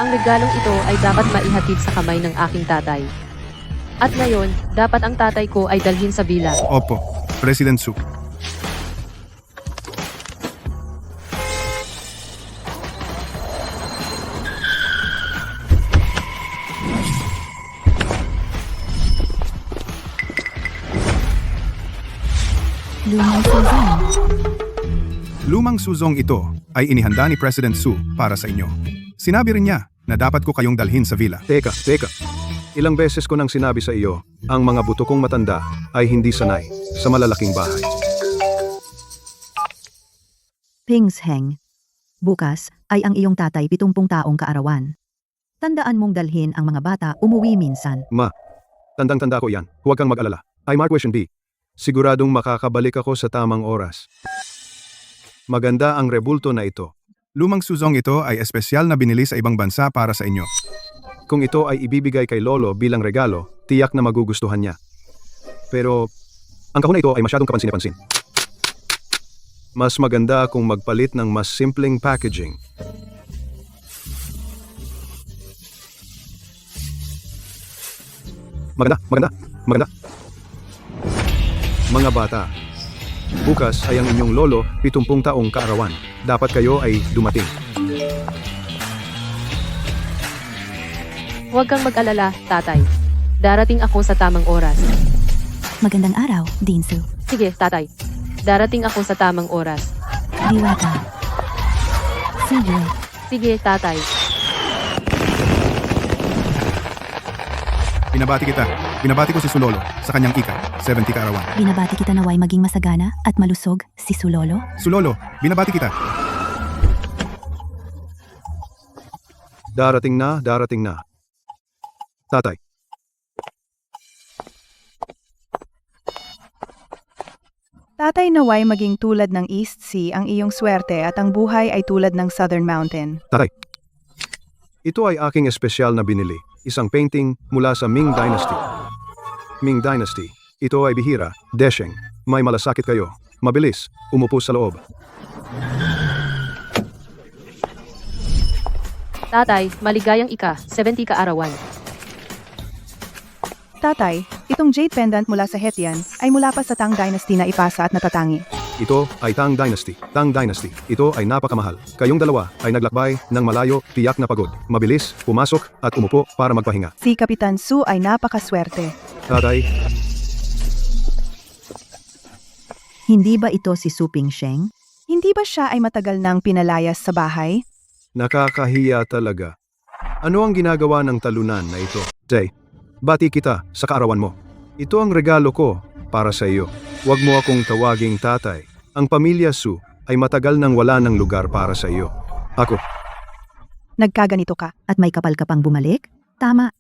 Ang regalong ito ay dapat maihatid sa kamay ng aking tatay. At ngayon, dapat ang tatay ko ay dalhin sa villa. Opo, President Su. Lumang suzong. Lumang suzong ito ay inihanda ni President Su para sa inyo. Sinabi rin niya na dapat ko kayong dalhin sa villa. Teka. Ilang beses ko nang sinabi sa iyo, ang mga buto kong matanda ay hindi sanay sa malalaking bahay. Pingsheng. Bukas ay ang iyong tatay 70 taong kaarawan. Tandaan mong dalhin ang mga bata umuwi minsan. Ma, tandang-tanda ko yan. Huwag kang mag-alala. I mark question B. Siguradong makakabalik ako sa tamang oras. Maganda ang rebulto na ito. Lumang suzong ito ay espesyal na binili sa ibang bansa para sa inyo. Kung ito ay ibibigay kay Lolo bilang regalo, tiyak na magugustuhan niya. Pero, ang kahon na ito ay masyadong kapansin-pansin. Mas maganda kung magpalit ng mas simpleng packaging. Maganda. Mga bata, bukas ay ang inyong lolo 70 taong kaarawan. Dapat kayo ay dumating. Huwag kang mag-alala, tatay. Darating ako sa tamang oras. Magandang araw, Dinsu. Sige, tatay. Darating ako sa tamang oras. Diwata. Sige. Sige, tatay. Binabati ko si Sulolo sa kanyang ika, 70 kaarawan. Binabati kita naway maging masagana at malusog si Sulolo. Sulolo, binabati kita. Darating na. Tatay. Tatay naway maging tulad ng East Sea ang iyong swerte at ang buhay ay tulad ng Southern Mountain. Tatay. Ito ay aking espesyal na binili. Isang painting mula sa Ming Dynasty. Ming Dynasty. Ito ay bihira. Desheng. May malasakit kayo. Mabilis. Umupo sa loob. Tatay, maligayang ika, 70 kaarawan. Tatay, itong jade pendant mula sa Hetian ay mula pa sa Tang Dynasty na ipasa at natatangi. Ito ay Tang Dynasty. Tang Dynasty. Ito ay napakamahal. Kayong dalawa ay naglakbay ng malayo, tiyak na pagod. Mabilis, pumasok at umupo para magpahinga. Si Kapitan Su ay napakaswerte. Tatay, Hindi ba ito si Su Pingsheng? Hindi ba siya ay matagal nang pinalayas sa bahay? nakakahiya talaga. Ano ang ginagawa ng talunan na ito? Jay, bati kita sa kaarawan mo. Ito ang regalo ko para sa iyo. Huwag mo akong tawaging tatay. Ang pamilya Su ay matagal nang wala ng lugar para sa iyo. Ako, Nagkaganito ka. At may kapal ka pang bumalik? Tama.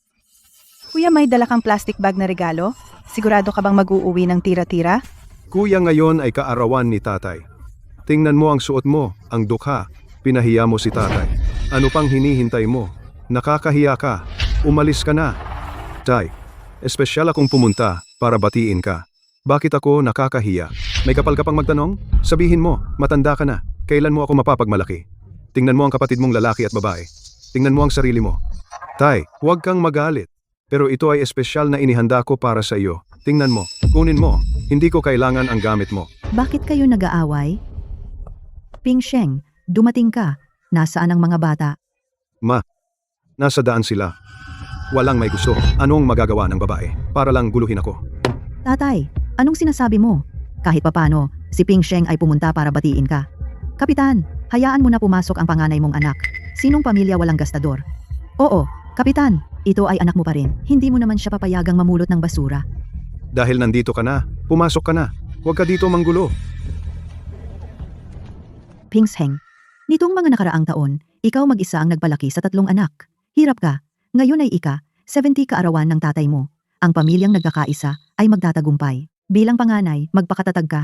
Kuya, may dala kang plastic bag na regalo? Sigurado ka bang mag-uuwi ng tira-tira? kuya ngayon ay kaarawan ni tatay. Tingnan mo ang suot mo, ang dukha. Pinahiya mo si tatay. Ano pang hinihintay mo? Nakakahiya ka. Umalis ka na. Tay, espesyal akong pumunta para batiin ka. Bakit ako nakakahiya? May kapal ka pang magtanong? Sabihin mo, matanda ka na. Kailan mo ako mapapagmalaki? Tingnan mo ang kapatid mong lalaki at babae. Tingnan mo ang sarili mo. Tay, huwag kang magalit. Pero ito ay espesyal na inihanda ko para sa iyo. Tingnan mo, kunin mo. Hindi ko kailangan ang gamit mo. Bakit kayo nag-aaway? Pingsheng, dumating ka. Nasaan ang mga bata? Ma, nasa daan sila. Walang may gusto. Anong magagawa ng babae? Para lang guluhin ako. Tatay, anong sinasabi mo? Kahit papano, si Pingsheng ay pumunta para batiin ka. Kapitan, hayaan mo na pumasok ang panganay mong anak. Sinong pamilya walang gastador? Oo, Kapitan, ito ay anak mo pa rin. Hindi mo naman siya papayagang mamulot ng basura. Dahil nandito ka na, pumasok ka na. Huwag ka dito manggulo. Pingsheng, nitong mga nakaraang taon, ikaw mag-isa ang nagpalaki sa 3 anak. Hirap ka. Ngayon ay 70 kaarawan ng tatay mo. Ang pamilyang nagkakaisa ay magtatagumpay. Bilang panganay, magpakatatag ka.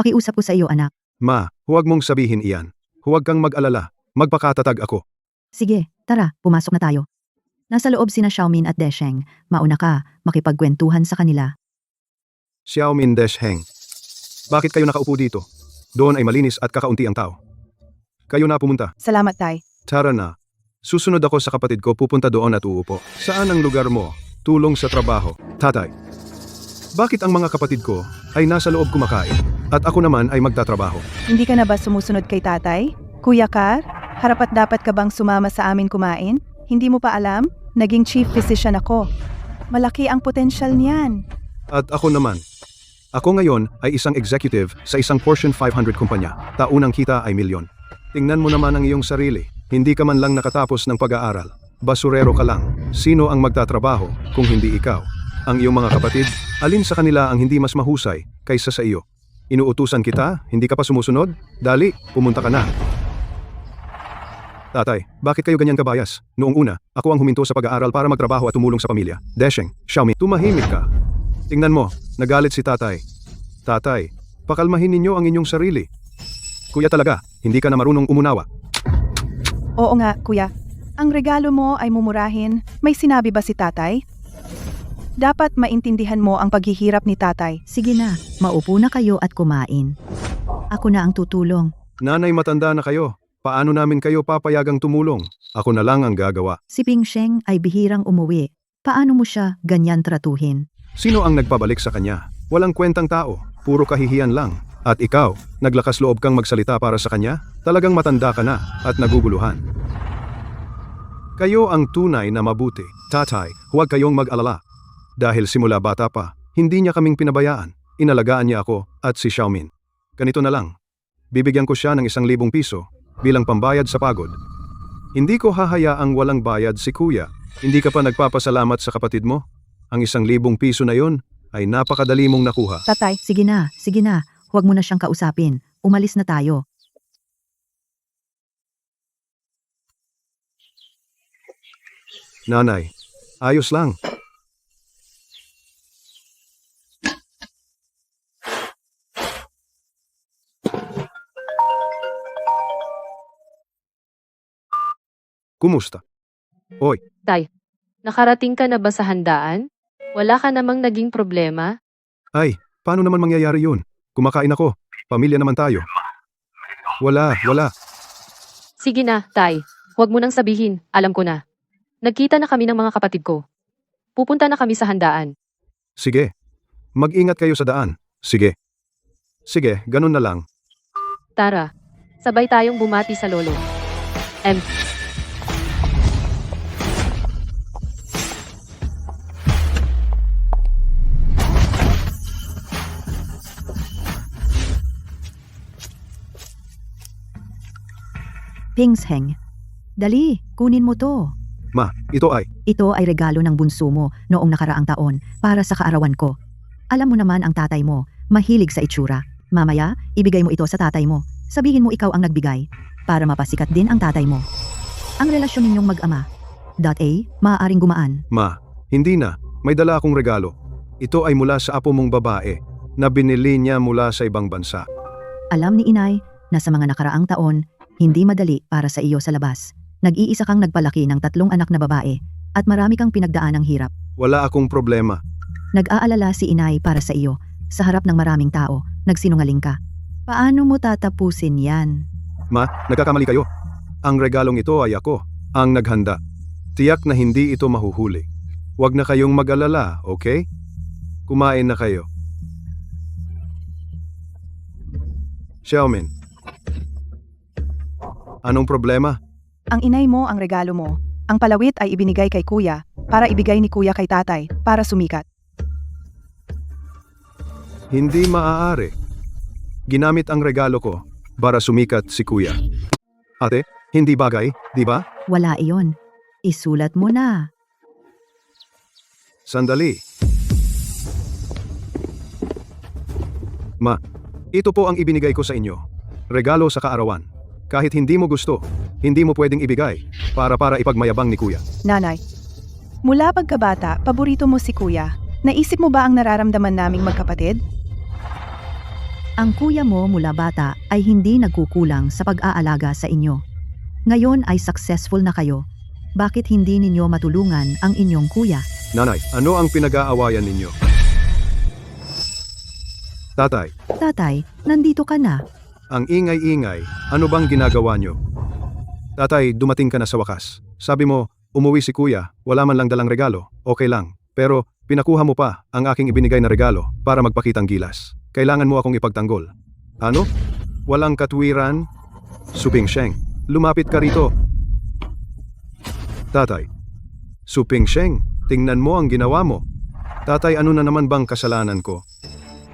Pakiusap ko sa iyo, anak. Ma, huwag mong sabihin iyan. Huwag kang mag-alala. Magpakatatag ako. Sige, tara, pumasok na tayo. Nasa loob sina Xiaomin at Desheng. Mauna ka, makipagkwentuhan sa kanila. Xiaomin Desheng. Bakit kayo nakaupo dito? Doon ay malinis at kakaunti ang tao. Kayo na pumunta. Salamat, Tay. Tara na. Susunod ako sa kapatid ko, pupunta doon at uupo. Saan ang lugar mo? Tulong sa trabaho. Tatay, bakit ang mga kapatid ko ay nasa loob kumakain at ako naman ay magtatrabaho? Hindi ka na ba sumusunod kay tatay? Kuya Car, harapat dapat ka bang sumama sa amin kumain? Hindi mo pa alam? Naging chief physician ako. Malaki ang potensyal niyan. At ako naman. Ako ngayon ay isang executive sa isang Fortune 500 kumpanya. Taunang kita ay milyon. Tingnan mo naman ang iyong sarili. Hindi ka man lang nakatapos ng pag-aaral. Basurero ka lang. Sino ang magtatrabaho kung hindi ikaw? Ang iyong mga kapatid, alin sa kanila ang hindi mas mahusay kaysa sa iyo? Inuutusan kita, hindi ka pa sumusunod? Dali, pumunta ka na. Tatay, bakit kayo ganyan kabayas? Noong una, ako ang huminto sa pag-aaral para magtrabaho at tumulong sa pamilya. Desheng, Xiaomi, tumahimik ka. Tingnan mo, nagalit si tatay. Tatay, pakalmahin ninyo ang inyong sarili. Kuya talaga, hindi ka na marunong umunawa. Oo nga, kuya. Ang regalo mo ay mumurahin. May sinabi ba si tatay? Dapat maintindihan mo ang paghihirap ni tatay. Sige na, maupo na kayo at kumain. Ako na ang tutulong. Nanay, matanda na kayo. Paano namin kayo papayagang tumulong? Ako na lang ang gagawa. Si Ping Sheng ay bihirang umuwi. Paano mo siya ganyan tratuhin? Sino ang nagpabalik sa kanya? Walang kwentang tao, puro kahihiyan lang. At ikaw, naglakas loob kang magsalita para sa kanya? Talagang matanda ka na at naguguluhan. Kayo ang tunay na mabuti. Tatay, huwag kayong mag-alala. Dahil simula bata pa, hindi niya kaming pinabayaan. Inalagaan niya ako at si Xiaomin. Ganito na lang. Bibigyan ko siya ng 1,000 piso bilang pambayad sa pagod. Hindi ko hahayaang walang bayad si kuya. Hindi ka pa nagpapasalamat sa kapatid mo? Ang 1,000 piso na yon ay napakadali mong nakuha. Tatay, Sige na, sige na. Huwag mo na siyang kausapin. Umalis na tayo. Nanay, ayos lang. Kumusta? Oy, Tay, nakarating ka na ba sa handaan? Wala ka namang naging problema? ay, paano naman mangyayari yun? Kumakain ako. Pamilya naman tayo. Wala. Sige na, Tay. Huwag mo nang sabihin. Alam ko na. Nagkita na kami ng mga kapatid ko. Pupunta na kami sa handaan. Sige. Mag-ingat kayo sa daan. Sige. Sige, ganun na lang. Tara, sabay tayong bumati sa lolo. Ping Sheng. Dali, kunin mo to. Ma, ito ay. Ito ay regalo ng bunso mo noong nakaraang taon para sa kaarawan ko. Alam mo naman ang tatay mo, mahilig sa itsura. Mamaya, ibigay mo ito sa tatay mo. Sabihin mo ikaw ang nagbigay para mapasikat din ang tatay mo. Ang relasyon ninyong mag-ama. Maaaring gumaan. Ma, hindi na. May dala akong regalo. Ito ay mula sa apo mong babae na binili niya mula sa ibang bansa. Alam ni inay na sa mga nakaraang taon, hindi madali para sa iyo sa labas. Nag-iisa kang nagpalaki ng 3 anak na babae at marami kang pinagdaan ng hirap. Wala akong problema. Nag-aalala si inay para sa iyo. Sa harap ng maraming tao, nagsinungaling ka. Paano mo tatapusin yan? Ma, nagkakamali kayo. Ang regalong ito ay ako, ang naghanda. Tiyak na hindi ito mahuhuli. Huwag na kayong mag-alala, okay? Kumain na kayo. Xiaomin. Anong problema? ang inay mo ang regalo mo. Ang palawit ay ibinigay kay kuya, para ibigay ni kuya kay tatay, para sumikat. Hindi maaari. Ginamit ang regalo ko para sumikat si kuya. Ate, hindi bagay, di ba? Wala iyon. Isulat mo na. Sandali. Ma, ito po ang ibinigay ko sa inyo. Regalo sa kaarawan. Kahit hindi mo gusto, hindi mo pwedeng ibigay para ipagmayabang ni kuya. Nanay, mula pagkabata, paborito mo si kuya. Naisip mo ba ang nararamdaman naming magkapatid? Ang kuya mo mula bata ay hindi nagkukulang sa pag-aalaga sa inyo. Ngayon ay successful na kayo. Bakit hindi ninyo matulungan ang inyong kuya? Nanay, ano ang pinag-aawayan ninyo? Tatay, Tatay, nandito ka na. ang ingay-ingay, ano bang ginagawa nyo? Tatay, dumating ka na sa wakas. Sabi mo, umuwi si kuya, wala man lang dalang regalo, okay lang. Pero, pinakuha mo pa ang aking ibinigay na regalo para magpakitang gilas. Kailangan mo akong ipagtanggol. Ano? Walang katwiran? Su Pingsheng, lumapit ka rito. Tatay. Su Pingsheng, tingnan mo ang ginawa mo. Tatay, ano na naman bang kasalanan ko?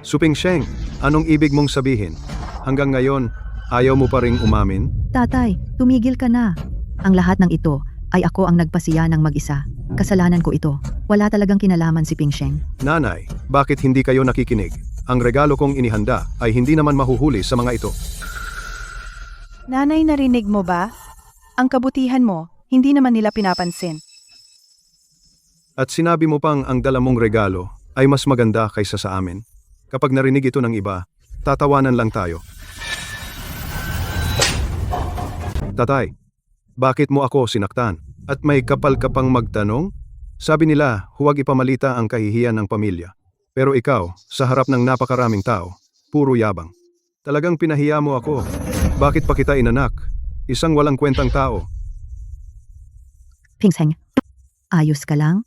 Su Pingsheng, anong ibig mong sabihin? Hanggang ngayon, ayaw mo pa ring umamin? Tatay, tumigil ka na. Ang lahat ng ito ay ako ang nagpasiya ng mag-isa. Kasalanan ko ito. Wala talagang kinalaman si Pingsheng. Nanay, bakit hindi kayo nakikinig? Ang regalo kong inihanda ay hindi naman mahuhuli sa mga ito. Nanay, narinig mo ba? Ang kabutihan mo, hindi naman nila pinapansin. At sinabi mo pang ang dala mong regalo ay mas maganda kaysa sa amin. Kapag narinig ito ng iba, tatawanan lang tayo. Tatay, bakit mo ako sinaktan? At may kapal ka pang magtanong? Sabi nila, huwag ipamalita ang kahihiyan ng pamilya. Pero ikaw, sa harap ng napakaraming tao, puro yabang. Talagang pinahiya mo ako. Bakit pa kita inanak? Isang walang kwentang tao. Pingsheng, ayos ka lang?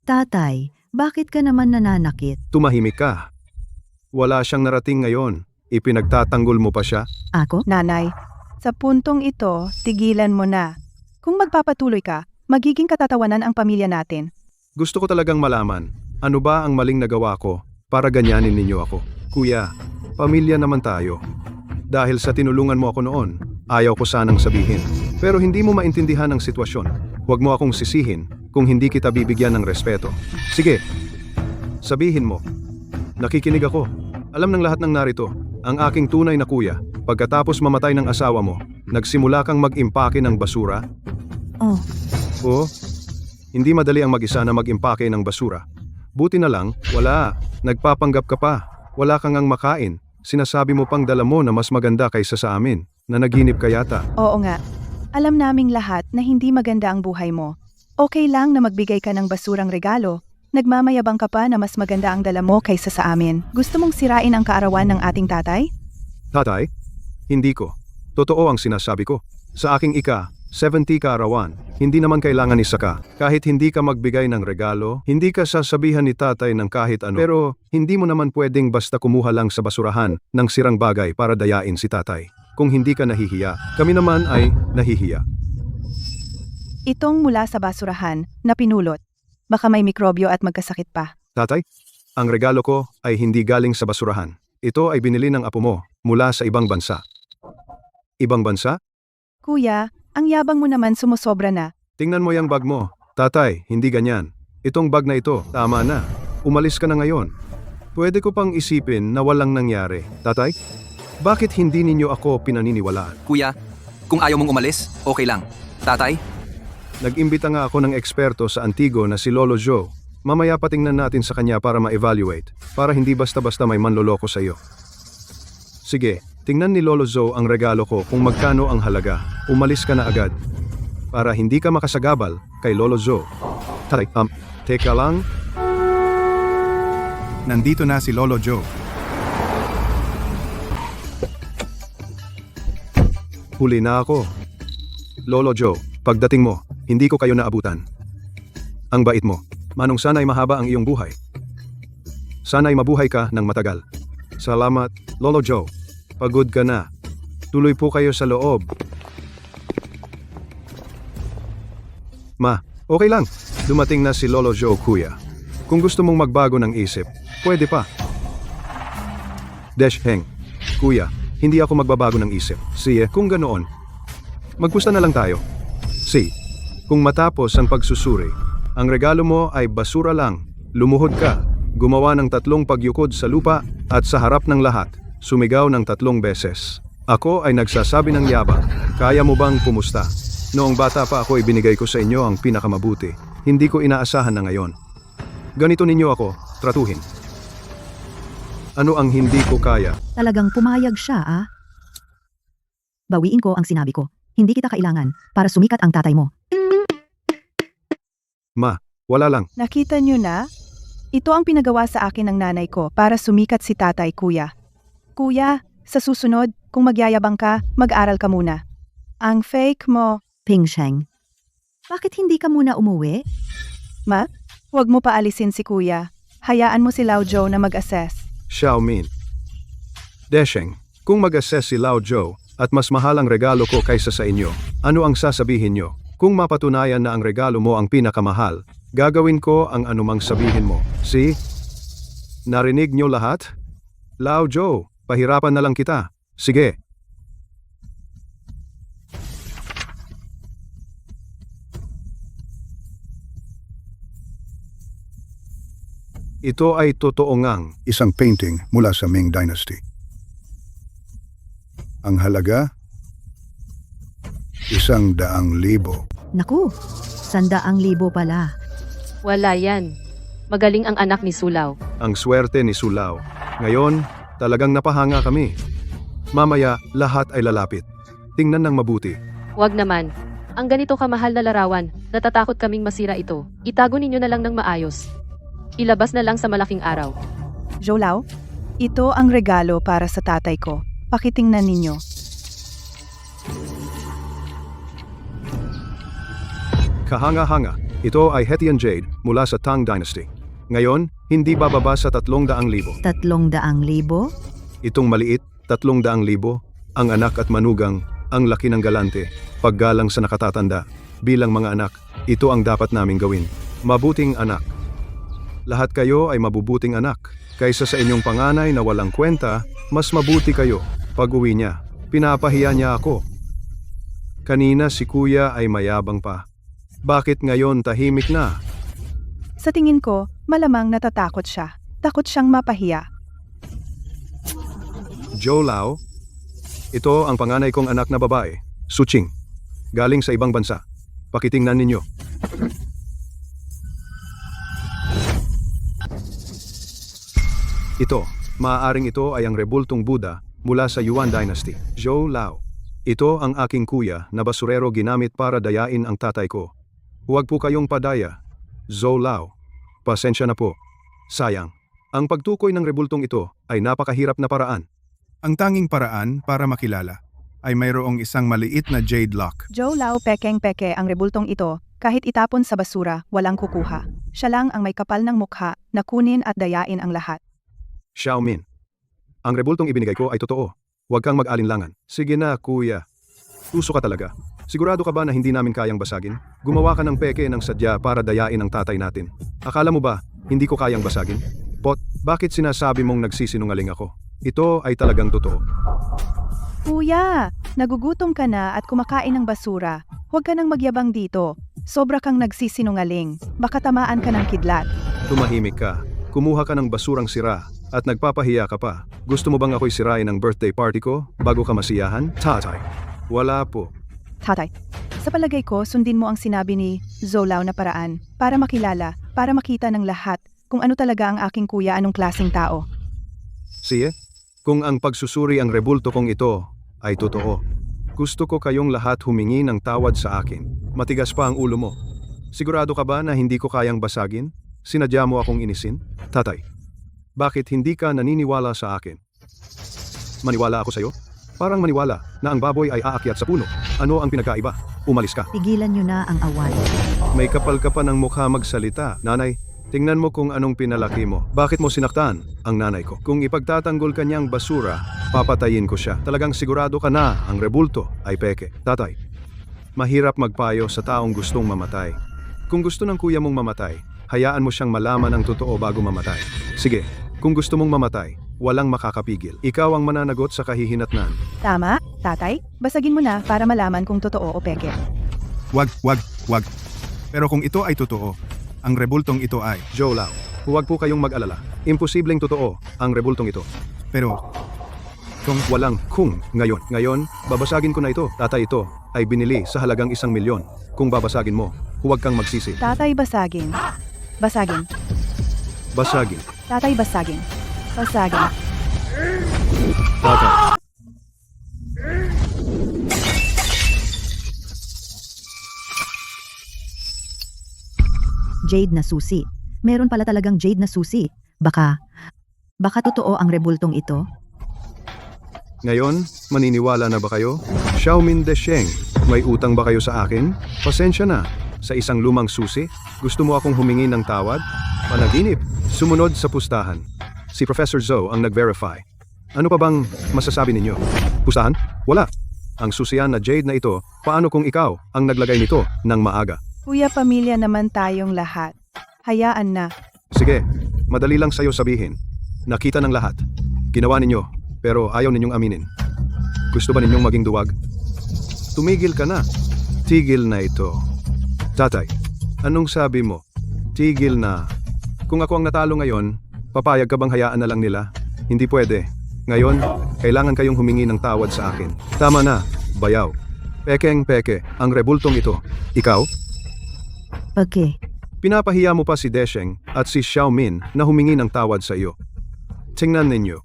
Tatay, bakit ka naman nananakit? Tumahimik ka. Wala siyang narating ngayon. Ipinagtatanggol mo pa siya? Ako? Nanay, sa puntong ito, tigilan mo na. Kung magpapatuloy ka, magiging katatawanan ang pamilya natin. Gusto ko talagang malaman, ano ba ang maling nagawa ko para ganyanin ninyo ako? Kuya, pamilya naman tayo. Dahil sa tinulungan mo ako noon, ayaw ko sanang sabihin. Pero hindi mo maintindihan ang sitwasyon. Huwag mo akong sisihin kung hindi kita bibigyan ng respeto. Sige, sabihin mo. Nakikinig ako. Alam ng lahat ng narito, ang aking tunay na kuya, pagkatapos mamatay ng asawa mo, nagsimula kang mag-impake ng basura? Oh, Oo, hindi madali ang mag-isa na mag-impake ng basura. Buti na lang, wala. Nagpapanggap ka pa. Wala kang ang makain. Sinasabi mo pang dala mo na mas maganda kaysa sa amin. Nanaginip ka yata. Oo nga. Alam naming lahat na hindi maganda ang buhay mo. Okay lang na magbigay ka ng basurang regalo. Nagmamayabang ka pa na mas maganda ang dala mo kaysa sa amin. Gusto mong sirain ang kaarawan ng ating tatay? Tatay, hindi ko. Totoo ang sinasabi ko. Sa aking 70 kaarawan, hindi naman kailangan isa ka. Kahit hindi ka magbigay ng regalo, hindi ka sasabihan ni tatay ng kahit ano. Pero hindi mo naman pwedeng basta kumuha lang sa basurahan ng sirang bagay para dayain si tatay. Kung hindi ka nahihiya, kami naman ay nahihiya. Itong mula sa basurahan na pinulot. Baka may mikrobyo at magkasakit pa. Tatay, ang regalo ko ay hindi galing sa basurahan. Ito ay binili ng apo mo mula sa ibang bansa. Ibang bansa? Kuya, ang yabang mo naman sumusobra na. Tingnan mo yung bag mo. Tatay, hindi ganyan. Itong bag na ito, tama na. Umalis ka na ngayon. Pwede ko pang isipin na walang nangyari. Tatay, bakit hindi ninyo ako pinaniniwalaan? Kuya, kung ayaw mong umalis, okay lang. Tatay, Nag-imbita nga ako ng eksperto sa Antigo na si Lolo Joe. Mamaya patingnan natin sa kanya para ma-evaluate, para hindi basta-basta may manloloko sa iyo. Sige, tingnan ni Lolo Joe ang regalo ko kung magkano ang halaga. Umalis ka na agad. Para hindi ka makasagabal kay Lolo Joe. Tatay, teka lang. Nandito na si Lolo Joe. Huli na ako. Lolo Joe, pagdating mo, hindi ko kayo naabutan. Ang bait mo. Manong sana'y mahaba ang iyong buhay. Sana'y mabuhay ka ng matagal. Salamat, Lolo Joe. Pagod ka na. Tuloy po kayo sa loob. Ma, okay lang. Dumating na si Lolo Joe, kuya. Kung gusto mong magbago ng isip, pwede pa. Heng, kuya, hindi ako magbabago ng isip. Sige, kung ganoon, magpusta na lang tayo. Kung matapos ang pagsusuri, ang regalo mo ay basura lang, lumuhod ka, gumawa ng 3 pagyukod sa lupa, at sa harap ng lahat, sumigaw ng 3 beses. Ako ay nagsasabi ng yabang, kaya mo bang pumusta? Noong bata pa ako ibinigay ko sa inyo ang pinakamabuti, hindi ko inaasahan na ngayon. Ganito ninyo ako, tratuhin. Ano ang hindi ko kaya? talagang pumayag siya ah. Bawiin ko ang sinabi ko. Hindi kita kailangan para sumikat ang tatay mo. Ma, wala lang. Nakita niyo na? Ito ang pinagawa sa akin ng nanay ko para sumikat si tatay, kuya. Kuya, sa susunod, kung magyayabang ka, mag-aral ka muna. Ang fake mo. Ping Sheng. Bakit hindi ka muna umuwi? Ma, huwag mo paalisin si kuya. Hayaan mo si Lao Zhou na mag-assess. Xiaomin. Desheng, kung mag-assess si Lao Zhou at mas mahal ang regalo ko kaysa sa inyo, ano ang sasabihin nyo? Kung mapatunayan na ang regalo mo ang pinakamahal, gagawin ko ang anumang sabihin mo. See? Narinig nyo lahat? Lao Zhou, pahirapan na lang kita. Sige. Ito ay totoo ngang. Isang painting mula sa Ming Dynasty. Ang halaga? 100,000. Naku, 100,000 pala. Wala yan. Magaling ang anak ni Sulao. Ang swerte ni Sulao. Ngayon, talagang napahanga kami. Mamaya, lahat ay lalapit. Tingnan ng mabuti. Huwag naman. Ang ganito kamahal na larawan, natatakot kaming masira ito. Itago ninyo na lang ng maayos. Ilabas na lang sa malaking araw. Zhou Lao, ito ang regalo para sa tatay ko. Pakitingnan ninyo. Kahanga-hanga. Ito ay Hetian Jade mula sa Tang Dynasty. Ngayon, hindi bababa sa 300,000. 300,000? Itong maliit, 300,000. Ang anak at manugang, ang laki ng galante. Paggalang sa nakatatanda. Bilang mga anak, ito ang dapat naming gawin. Mabuting anak. Lahat kayo ay mabubuting anak. Kaysa sa inyong panganay na walang kwenta, mas mabuti kayo. Pag-uwi niya, pinapahiya niya ako. Kanina si kuya ay mayabang pa. Bakit ngayon tahimik na? Sa tingin ko, malamang natatakot siya. Takot siyang mapahiya. Zhou Lao, ito ang panganay kong anak na babae, Su Qing. Galing sa ibang bansa. Pakitingnan ninyo. Maaaring ito ay ang rebultong Buddha mula sa Yuan Dynasty. Zhou Lao. Ito ang aking kuya na basurero ginamit para dayain ang tatay ko. Huwag po kayong padaya. Zhou Lao. Pasensya na po. Sayang. Ang pagtukoy ng rebultong ito ay napakahirap na paraan. Ang tanging paraan para makilala ay mayroong isang maliit na jade lock. Zhou Lao pekeng-peke ang rebultong ito. Kahit itapon sa basura, walang kukuha. Siya lang ang may kapal ng mukha na kunin at dayain ang lahat. Xiaomin. Ang rebultong ibinigay ko ay totoo. Huwag kang mag-alinlangan. Sige na, kuya. Uso ka talaga. Sigurado ka ba na hindi namin kayang basagin? Gumawa ka ng peke ng sadya para dayain ang tatay natin. Akala mo ba, hindi ko kayang basagin? Pot, bakit sinasabi mong nagsisinungaling ako? Ito ay talagang totoo. Kuya, nagugutom ka na at kumakain ng basura. Huwag ka nang magyabang dito. Sobra kang nagsisinungaling. Baka tamaan ka ng kidlat. Tumahimik ka. Kumuha ka ng basurang sira at nagpapahiya ka pa. Gusto mo bang ako'y sirain ang birthday party ko bago ka masiyahan? Tatay. Wala po. Tatay, sa palagay ko, sundin mo ang sinabi ni Zhou Lao na paraan para makilala, para makita ng lahat kung ano talaga ang aking kuya, anong klaseng tao. Siye, kung ang pagsusuri ang rebulto kong ito ay totoo, gusto ko kayong lahat humingi ng tawad sa akin. Matigas pa ang ulo mo. Sigurado ka ba na hindi ko kayang basagin? Sinadya mo akong inisin? Tatay, bakit hindi ka naniniwala sa akin? Maniwala ako sa'yo? Parang maniwala na ang baboy ay aakyat sa puno. Ano ang pinagkaiba? Umalis ka. Tigilan nyo na ang away. May kapal ka pa ng mukha magsalita. Nanay, tingnan mo kung anong pinalaki mo. Bakit mo sinaktan ang nanay ko? Kung ipagtatanggol ka niyang basura, papatayin ko siya. Talagang sigurado ka na ang rebulto ay peke. Tatay, mahirap magpayo sa taong gustong mamatay. Kung gusto ng kuya mong mamatay, hayaan mo siyang malaman ang totoo bago mamatay. Sige, kung gusto mong mamatay, walang makakapigil. Ikaw ang mananagot sa kahihinatnan. Tama, tatay? Basagin mo na para malaman kung totoo o peke. Wag. Pero kung ito ay totoo, ang rebultong ito ay. Zhou Lao, huwag po kayong mag-alala. Imposibleng totoo ang rebultong ito. Pero Walang kung ngayon. Ngayon, babasagin ko na ito. Tatay, ito ay binili sa halagang 1,000,000. Kung babasagin mo, huwag kang magsisi. Tatay, basagin. Basagin. Basagin. Tatay, basagin. Basagin. Tatay. Jade na susi. Meron pala talagang jade na susi. Baka totoo ang rebultong ito? Ngayon, maniniwala na ba kayo? Xiaomin Desheng. May utang ba kayo sa akin? Pasensya na. Sa isang lumang susi? Gusto mo akong humingi ng tawad? Panaginip. Sumunod sa pustahan. Si Professor Zoe ang nag-verify. Ano pa bang masasabi ninyo? Pustahan? Wala. Ang susian na jade na ito, paano kung ikaw ang naglagay nito ng maaga? Kuya, pamilya naman tayong lahat. Hayaan na. Sige, madali lang sa'yo sabihin. Nakita ng lahat. Ginawa ninyo, pero ayaw ninyong aminin. Gusto ba ninyong maging duwag? Tumigil ka na. Tigil na ito. Tatay, anong sabi mo? Tigil na. Kung ako ang natalo ngayon, papayag ka bang hayaan na lang nila? Hindi pwede. Ngayon, kailangan kayong humingi ng tawad sa akin. Tama na, bayaw. Pekeng-peke, ang rebultong ito. Ikaw? Okay. Pinapahiya mo pa si Desheng at si Xiaomin na humingi ng tawad sa iyo. Tingnan ninyo.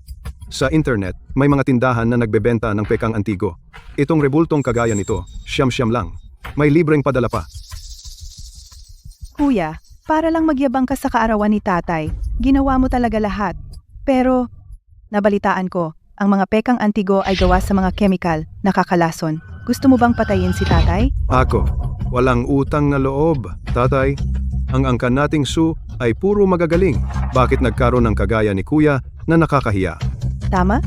Sa internet, may mga tindahan na nagbebenta ng pekang antigo. Itong rebultong kagaya nito, siyam-siyam lang. May libreng padala pa. Kuya, para lang magyabang ka sa kaarawan ni tatay, ginawa mo talaga lahat. Pero, nabalitaan ko, ang mga pekang antigo ay gawa sa mga chemical, nakakalason. Gusto mo bang patayin si tatay? Ako, walang utang na loob. Tatay, ang angkan nating Su ay puro magagaling. Bakit nagkaroon ng kagaya ni Kuya na nakakahiya? Tama?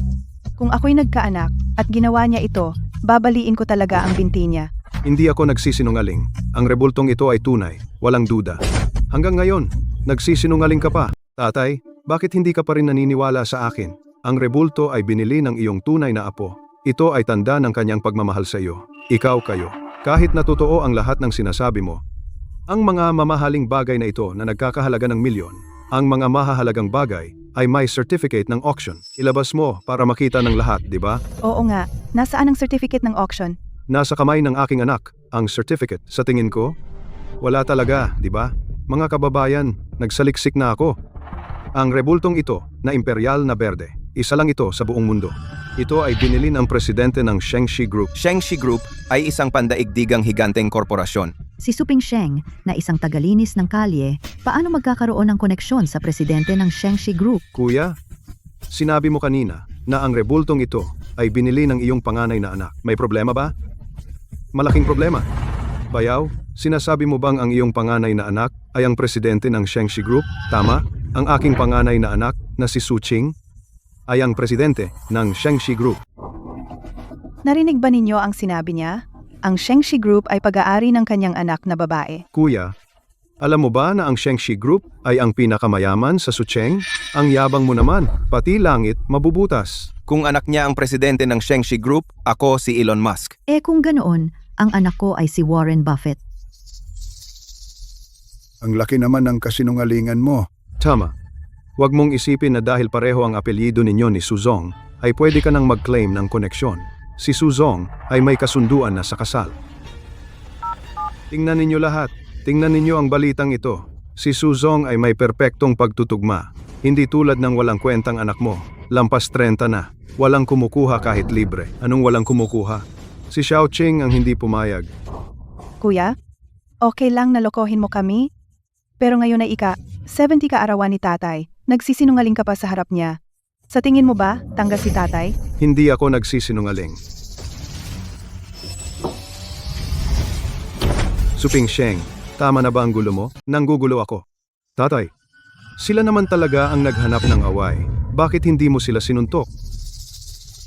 Kung ako'y nagkaanak at ginawa niya ito, babaliin ko talaga ang binti niya. Hindi ako nagsisinungaling. Ang rebultong ito ay tunay, walang duda. Hanggang ngayon, nagsisinungaling ka pa. Tatay, bakit hindi ka pa rin naniniwala sa akin? Ang rebulto ay binili ng iyong tunay na apo. Ito ay tanda ng kanyang pagmamahal sa iyo. Ikaw kayo. Kahit na totoo ang lahat ng sinasabi mo, ang mga mamahaling bagay na ito na nagkakahalaga ng milyon, ang mga mahahalagang bagay ay may certificate ng auction. Ilabas mo para makita ng lahat, di ba? Oo nga, nasaan ang certificate ng auction? Nasa kamay ng aking anak, ang certificate. Sa tingin ko, wala talaga, di ba? Mga kababayan, nagsaliksik na ako. Ang rebultong ito na imperial na berde, isa lang ito sa buong mundo. Ito ay binili ng presidente ng Shengxi Group. Shengxi Group ay isang pandaigdigang higanteng korporasyon. Si Su Pingsheng, na isang tagalinis ng kalye, paano magkakaroon ng koneksyon sa presidente ng Shengxi Group? Kuya, sinabi mo kanina na ang rebultong ito ay binili ng iyong panganay na anak. May problema ba? Malaking problema. Bayaw, sinasabi mo bang ang iyong panganay na anak ay ang presidente ng Shengxi Group? Tama? Ang aking panganay na anak na si Su Qing ay ang presidente ng Shengxi Group. Narinig ba ninyo ang sinabi niya? Ang Shengxi Group ay pag-aari ng kanyang anak na babae. Kuya, alam mo ba na ang Shengxi Group ay ang pinakamayaman sa Sucheng? Ang yabang mo naman, pati langit mabubutas. Kung anak niya ang presidente ng Shengxi Group, ako si Elon Musk. Kung ganoon, ang anak ko ay si Warren Buffett. Ang laki naman ng kasinungalingan mo. Tama. Huwag mong isipin na dahil pareho ang apelyido ninyo ni Suzong, ay pwede ka nang mag-claim ng koneksyon. Si Suzong ay may kasunduan na sa kasal. Tingnan ninyo lahat. Tingnan ninyo ang balitang ito. Si Suzong ay may perpektong pagtutugma. Hindi tulad ng walang kwentang anak mo. Lampas 30 na. Walang kumukuha kahit libre. Anong walang kumukuha? Si Xiaoqing ang hindi pumayag. Kuya, okay lang na lokohin mo kami? Pero ngayon ay 70 kaarawan ni tatay. Nagsisinungaling ka pa sa harap niya. Sa tingin mo ba, tangga si tatay? Hindi ako nagsisinungaling. Su Pingsheng, tama na ba ang gulo mo? Nanggugulo ako. Tatay, sila naman talaga ang naghanap ng away. Bakit hindi mo sila sinuntok?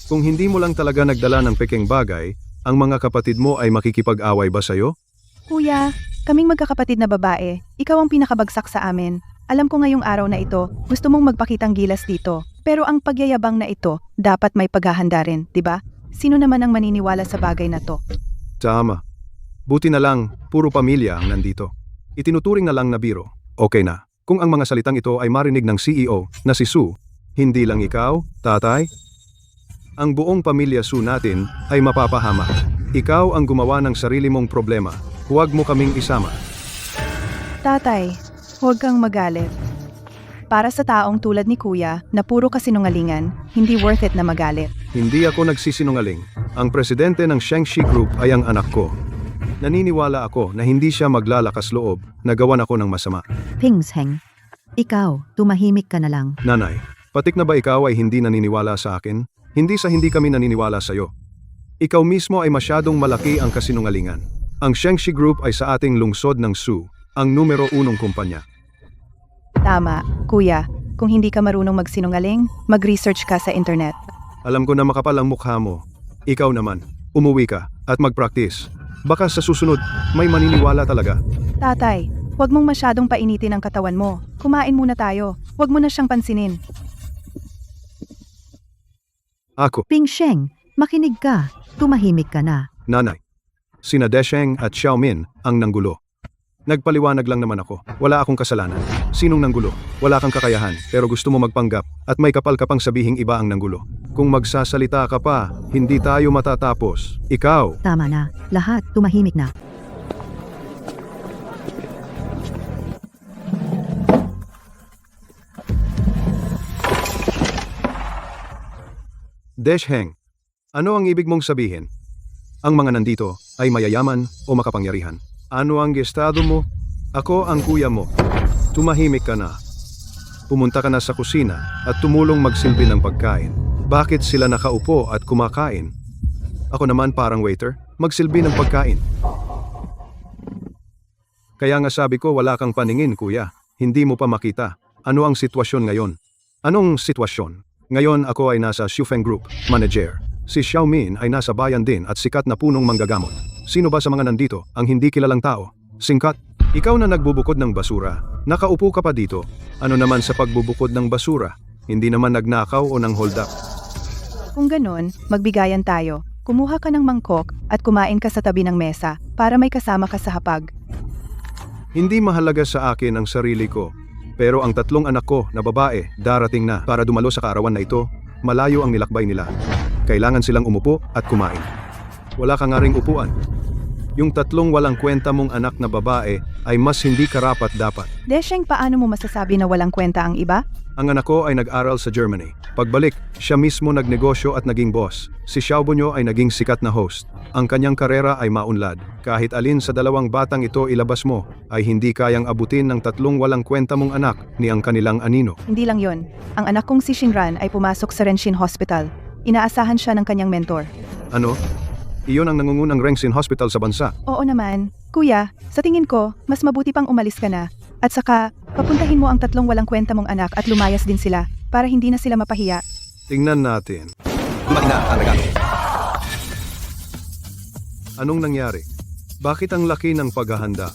Kung hindi mo lang talaga nagdala ng pekeng bagay, ang mga kapatid mo ay makikipag-away ba sa'yo? Kuya, kaming magkakapatid na babae, ikaw ang pinakabagsak sa amin. Alam ko ngayong araw na ito, gusto mong magpakitang gilas dito. Pero ang pagyayabang na ito, dapat may paghahanda rin, di ba? Sino naman ang maniniwala sa bagay na to? Tama. Buti na lang, puro pamilya ang nandito. Itinuturing na lang na biro. Okay na. Kung ang mga salitang ito ay marinig ng CEO na si Su, hindi lang ikaw, tatay, ang buong pamilya Su natin ay mapapahamak. Ikaw ang gumawa ng sarili mong problema. Huwag mo kaming isama. Tatay, huwag kang magalit. Para sa taong tulad ni Kuya na puro kasinungalingan, hindi worth it na magalit. Hindi ako nagsisinungaling. Ang presidente ng Shengxi Group ay ang anak ko. Naniniwala ako na hindi siya maglalakas loob na gawan ako ng masama. Pingsheng, ikaw, tumahimik ka na lang. Nanay, patik na ba ikaw ay hindi naniniwala sa akin? Hindi kami naniniwala sa iyo. Ikaw mismo ay masyadong malaki ang kasinungalingan. Ang Shengshi Group ay sa ating lungsod ng Su, ang numero 1 kumpanya. Tama, kuya. Kung hindi ka marunong magsinungaling, mag-research ka sa internet. Alam ko na makapal ang mukha mo. Ikaw naman, umuwi ka at mag-practice. Baka sa susunod, may maniniwala talaga. Tatay, huwag mong masyadong painitin ang katawan mo. Kumain muna tayo. Huwag mo na siyang pansinin. Ako, Ping Sheng, makinig ka. Tumahimik ka na. nanay. Sina Desheng at Xiaomin ang nanggulo. Nagpaliwanag lang naman ako. Wala akong kasalanan. Sinong nanggulo? Wala kang kakayahan, pero gusto mo magpanggap at may kapal ka pang sabihing iba ang nanggulo. Kung magsasalita ka pa, hindi tayo matatapos. Ikaw, Tama na. Lahat, tumahimik na. Desheng, ano ang ibig mong sabihin? Ang mga nandito ay mayayaman o makapangyarihan. Ano ang estado mo? Ako ang kuya mo. Tumahimik ka na. Pumunta ka na sa kusina at tumulong magsilbi ng pagkain. Bakit sila nakaupo at kumakain? Ako naman parang waiter, magsilbi ng pagkain. Kaya nga sabi ko wala kang paningin kuya. Hindi mo pa makita. Ano ang sitwasyon ngayon? Anong sitwasyon? Ngayon ako ay nasa Shufeng Group, manager. Si Xiaomin ay nasa bayan din at sikat na punong manggagamot. Sino ba sa mga nandito ang hindi kilalang tao? Singkat, ikaw na nagbubukod ng basura. Nakaupo ka pa dito. Ano naman sa pagbubukod ng basura? Hindi naman nagnakaw o nang hold up. Kung ganon, magbigayan tayo. Kumuha ka ng mangkok at kumain ka sa tabi ng mesa para may kasama ka sa hapag. Hindi mahalaga sa akin ang sarili ko. Pero ang 3 anak ko na babae darating na para dumalo sa kaarawan na ito. Malayo ang nilakbay nila. Kailangan silang umupo at kumain. Wala ka nga ring upuan. Yung 3 walang kwenta mong anak na babae ay mas hindi karapat-dapat. Desheng, paano mo masasabi na walang kwenta ang iba? Ang anak ko ay nag-aral sa Germany. Pagbalik, siya mismo nagnegosyo at naging boss. Si Xiaobunyo ay naging sikat na host. Ang kanyang karera ay maunlad. Kahit alin sa 2 batang ito ilabas mo, ay hindi kayang abutin ng 3 walang kwenta mong anak ni ang kanilang anino. Hindi lang yon. Ang anak kong si Shinran ay pumasok sa Renshin Hospital. Inaasahan siya ng kanyang mentor. Ano? Iyon ang nangungunang Rengsin Hospital sa bansa. Oo naman. Kuya, sa tingin ko, mas mabuti pang umalis ka na. At saka, papuntahin mo ang 3 walang kwenta mong anak at lumayas din sila para hindi na sila mapahiya. Tingnan natin. Dumating na ang regalo. Anong nangyari? Bakit ang laki ng paghahanda?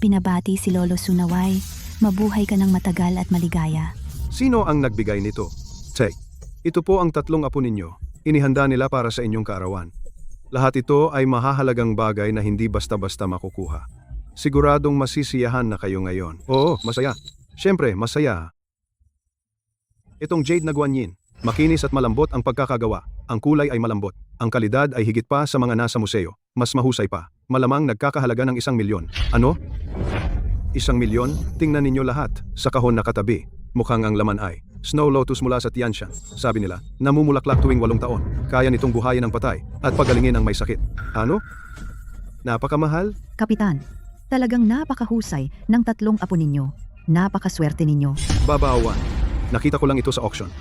Pinabati si Lolo Sunaway. Mabuhay ka ng matagal at maligaya. Sino ang nagbigay nito? Tay, ito po ang 3 apo ninyo. Inihanda nila para sa inyong kaarawan. Lahat ito ay mahahalagang bagay na hindi basta-basta makukuha. Siguradong masisiyahan na kayo ngayon. Oo, masaya. Siyempre, masaya. Itong jade na guanyin. Makinis at malambot ang pagkakagawa. Ang kulay ay malambot. Ang kalidad ay higit pa sa mga nasa museo. Mas mahusay pa. Malamang nagkakahalaga ng 1 milyon. Ano? 1 milyon? Tingnan ninyo lahat. Sa kahon na katabi. Mukhang ang laman ay Snow Lotus mula sa Tianshan. Sabi nila, namumulaklak tuwing 8 taon. Kaya nitong buhayin ng patay at pagalingin ang may sakit. Ano? Napakamahal? Kapitan, talagang napakahusay ng 3 apo ninyo. Napakaswerte ninyo. Babawan. Nakita ko lang ito sa auction.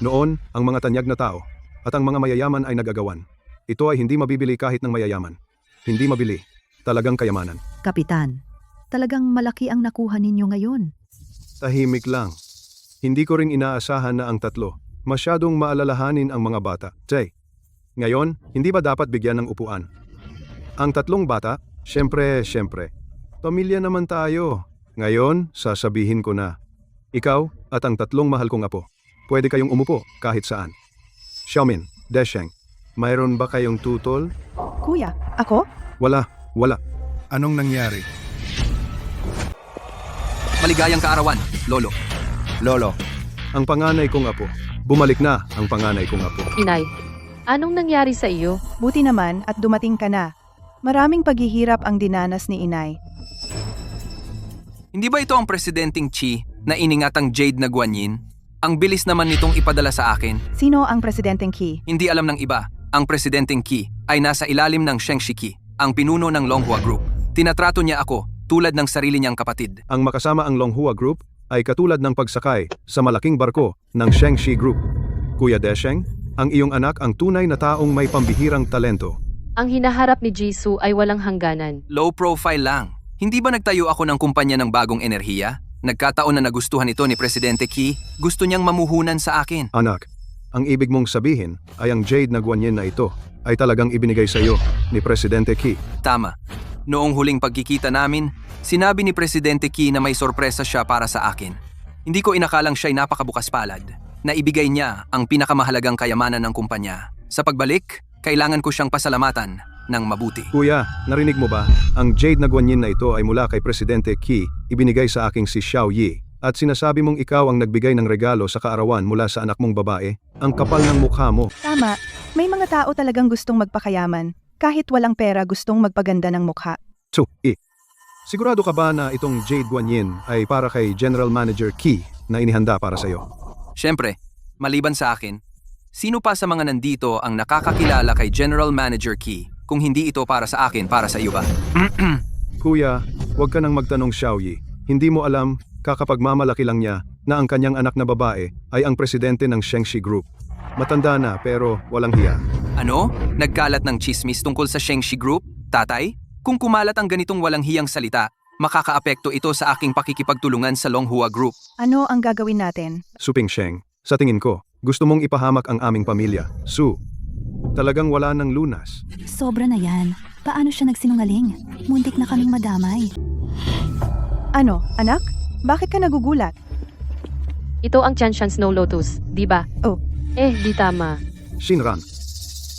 Noon, ang mga tanyag na tao at ang mga mayayaman ay nagagawan. Ito ay hindi mabibili kahit ng mayayaman. Hindi mabili. Talagang kayamanan. Kapitan, talagang malaki ang nakuha ninyo ngayon. Tahimik lang. Hindi ko ring inaasahan na ang 3. Masyadong maalalahanin ang mga bata. Jay, ngayon, hindi ba dapat bigyan ng upuan? Ang 3 bata, syempre. Pamilya naman tayo. Ngayon, sasabihin ko na. Ikaw at ang 3 mahal kong apo. Pwede kayong umupo kahit saan. Xiaomin, Desheng, mayroon ba kayong tutol? Kuya, ako? Wala. Anong nangyari? Maligayang kaarawan, Lolo. Lolo. Ang panganay kong apo. Bumalik na ang panganay kong apo. Inay, anong nangyari sa iyo? Buti naman at dumating ka na. Maraming paghihirap ang dinanas ni inay. Hindi ba ito ang Presidenteng Xi na iningatang jade na guanyin? Ang bilis naman nitong ipadala sa akin. Sino ang Presidenteng Qi? Hindi alam ng iba. Ang Presidenteng Qi ay nasa ilalim ng Shengshi Qi, ang pinuno ng Longhua Group. Tinatrato niya ako tulad ng sarili niyang kapatid. Ang makasama ang Longhua Group ay katulad ng pagsakay sa malaking barko ng Shengshi Group. Kuya Desheng, ang iyong anak ang tunay na taong may pambihirang talento. Ang hinaharap ni Jisoo ay walang hangganan. Low profile lang. Hindi ba nagtayo ako ng kumpanya ng bagong enerhiya? Nagkataon na nagustuhan ito ni Presidente Key. Gusto niyang mamuhunan sa akin. Anak, ang ibig mong sabihin ay ang jade na guanyin na ito ay talagang ibinigay sa iyo ni Presidente Key. Tama. Noong huling pagkikita namin, sinabi ni Presidente Key na may sorpresa siya para sa akin. Hindi ko inakalang siya'y napakabukas palad. Naibigay niya ang pinakamahalagang kayamanan ng kumpanya. Sa pagbalik, kailangan ko siyang pasalamatan ng mabuti. Kuya, narinig mo ba? Ang jade na guanyin na ito ay mula kay Presidente Key, ibinigay sa aking si Xiao Yi. At sinasabi mong ikaw ang nagbigay ng regalo sa kaarawan mula sa anak mong babae. Ang kapal ng mukha mo. Tama, may mga tao talagang gustong magpakayaman. Kahit walang pera gustong magpaganda ng mukha. Sigurado ka ba na itong jade guanyin ay para kay General Manager Key na inihanda para sa iyo? Siyempre, maliban sa akin, sino pa sa mga nandito ang nakakakilala kay General Manager Key kung hindi ito para sa akin, para sa iyo ba? Kuya, huwag ka nang magtanong Xiao Yi. Hindi mo alam, kakapagmamalaki lang niya na ang kanyang anak na babae ay ang presidente ng Shengxi Group. Matanda na pero walang hiya. Ano? Nagkalat ng chismis tungkol sa Shengxi Group? Tatay? Kung kumalat ang ganitong walang hiyang salita, makakaapekto ito sa aking pakikipagtulungan sa Longhua Group. Ano ang gagawin natin? Su Pingsheng, sa tingin ko, gusto mong ipahamak ang aming pamilya. Su, talagang wala ng lunas. Sobra na yan. Paano siya nagsinungaling? Muntik na kaming madamay. Ano, anak? Bakit ka nagugulat? Ito ang Tianshan Snow Lotus, di ba? Oh. Di tama. Shinran,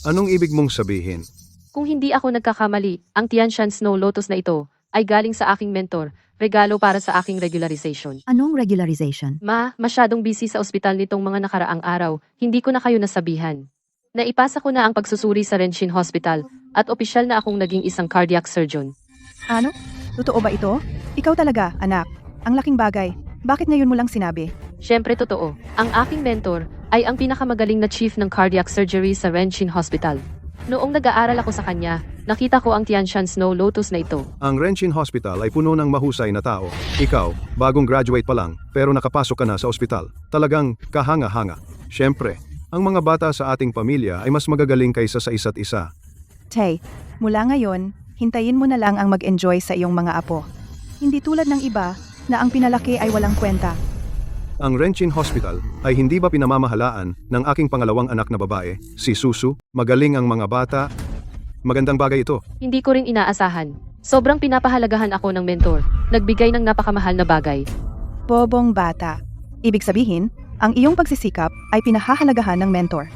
anong ibig mong sabihin? Kung hindi ako nagkakamali, ang Tianshan Snow Lotus na ito ay galing sa aking mentor, regalo para sa aking regularization. Anong regularization? Masyadong busy sa ospital nitong mga nakaraang araw, hindi ko na kayo nasabihan. Naipasa ko na ang pagsusuri sa Renshin Hospital at opisyal na akong naging isang cardiac surgeon. Ano? Totoo ba ito? Ikaw talaga, anak. Ang laking bagay. Bakit ngayon mo lang sinabi? Siyempre totoo, ang aking mentor ay ang pinakamagaling na chief ng cardiac surgery sa Renshin Hospital. Noong nag-aaral ako sa kanya, nakita ko ang Tianshan Snow Lotus na ito. Ang Renshin Hospital ay puno ng mahusay na tao. Ikaw, bagong graduate pa lang, pero nakapasok ka na sa ospital. Talagang kahanga-hanga. Siyempre, ang mga bata sa ating pamilya ay mas magagaling kaysa sa isa't isa. Tay, mula ngayon, hintayin mo na lang ang mag-enjoy sa iyong mga apo. Hindi tulad ng iba na ang pinalaki ay walang kwenta. Ang Renshin Hospital ay hindi ba pinamamahalaan ng aking pangalawang anak na babae, si Susu? Magaling ang mga bata. Magandang bagay ito. Hindi ko rin inaasahan. Sobrang pinapahalagahan ako ng mentor. Nagbigay ng napakamahal na bagay. Bobong bata. Ibig sabihin, ang iyong pagsisikap ay pinahahalagahan ng mentor.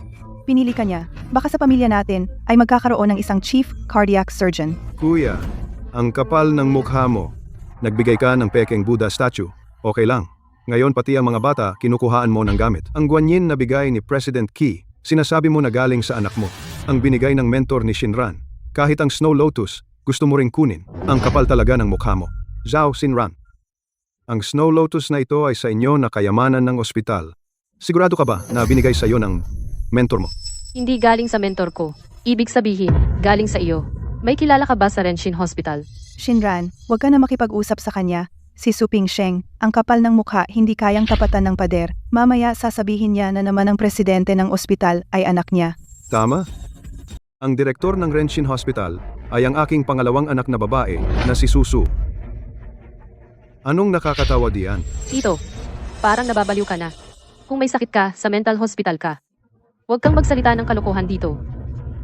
Pinili ka niya, baka sa pamilya natin ay magkakaroon ng isang chief cardiac surgeon. Kuya, ang kapal ng mukha mo. Nagbigay ka ng pekeng Buddha statue. Okay lang. Ngayon pati ang mga bata kinukuhaan mo ng gamit. Ang guanyin na bigay ni President Key, sinasabi mo na galing sa anak mo. Ang binigay ng mentor ni Shinran. Kahit ang Snow Lotus, gusto mo ring kunin. Ang kapal talaga ng mukha mo. Zhao Shinran. Ang Snow Lotus na ito ay sa inyo na kayamanan ng ospital. Sigurado ka ba na binigay sa iyo ng mentor mo? Hindi galing sa mentor ko. Ibig sabihin, galing sa iyo. May kilala ka ba sa Renshin Hospital? Shinran, huwag ka na makipag-usap sa kanya. Si Su Pingsheng, ang kapal ng mukha hindi kayang tapatan ng pader. Mamaya sasabihin niya na naman ang presidente ng ospital ay anak niya. Tama? Ang direktor ng Renshin Hospital ay ang aking pangalawang anak na babae na si Susu. Anong nakakatawa diyan? Tito, parang nababaliw ka na. Kung may sakit ka, sa mental hospital ka. Huwag kang magsalita ng kalokohan dito.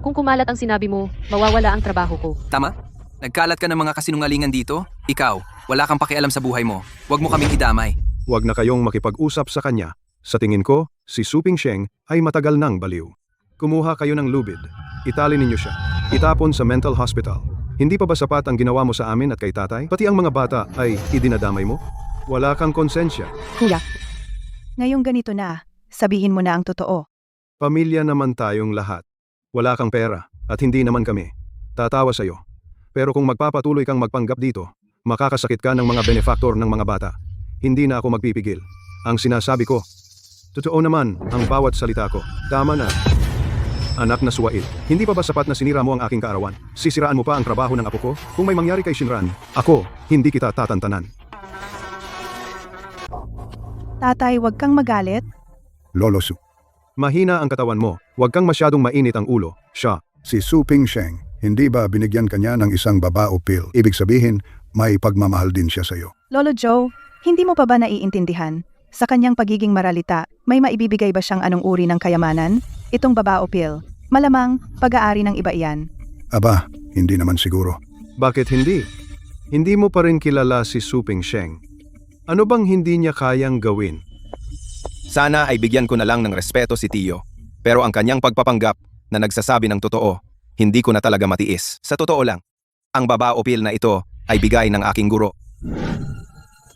Kung kumalat ang sinabi mo, mawawala ang trabaho ko. Tama? Nagkalat ka ng mga kasinungalingan dito? Ikaw, wala kang pakialam sa buhay mo. Huwag mo kaming idamay. Huwag na kayong makipag-usap sa kanya. Sa tingin ko, si Su Pingsheng ay matagal nang baliw. Kumuha kayo ng lubid. Itali ninyo siya. Itapon sa mental hospital. Hindi pa ba sapat ang ginawa mo sa amin at kay tatay? Pati ang mga bata ay idinadamay mo? Wala kang konsensya. Kuya, ngayong ganito na, sabihin mo na ang totoo. Pamilya naman tayong lahat. Wala kang pera at hindi naman kami. Tatawa sa'yo. Pero kung magpapatuloy kang magpanggap dito, makakasakit ka ng mga benefactor ng mga bata. Hindi na ako magpipigil. Ang sinasabi ko, totoo naman ang bawat salita ko. Tama na. Anak na Suwail, hindi pa ba sapat na sinira mo ang aking kaarawan? Sisiraan mo pa ang trabaho ng apo ko? Kung may mangyari kay Shinran, ako, hindi kita tatantanan. Tatay, huwag kang magalit. Lolo Su, Mahina ang katawan mo. Huwag kang masyadong mainit ang ulo. Siya. Si Su Pingsheng, hindi ba binigyan kanya ng isang babao pill? Ibig sabihin, may pagmamahal din siya sa'yo. Lolo Joe, hindi mo pa ba naiintindihan? Sa kanyang pagiging maralita, may maibibigay ba siyang anong uri ng kayamanan? Itong babao pill. Malamang, pag-aari ng iba iyan. Aba, hindi naman siguro. Bakit hindi? Hindi mo pa rin kilala si Su Pingsheng. Ano bang hindi niya kayang gawin? Sana ay bigyan ko na lang ng respeto si Tio. Pero ang kanyang pagpapanggap na nagsasabi ng totoo, hindi ko na talaga matiis. Sa totoo lang, ang babao pill na ito ay bigay ng aking guro.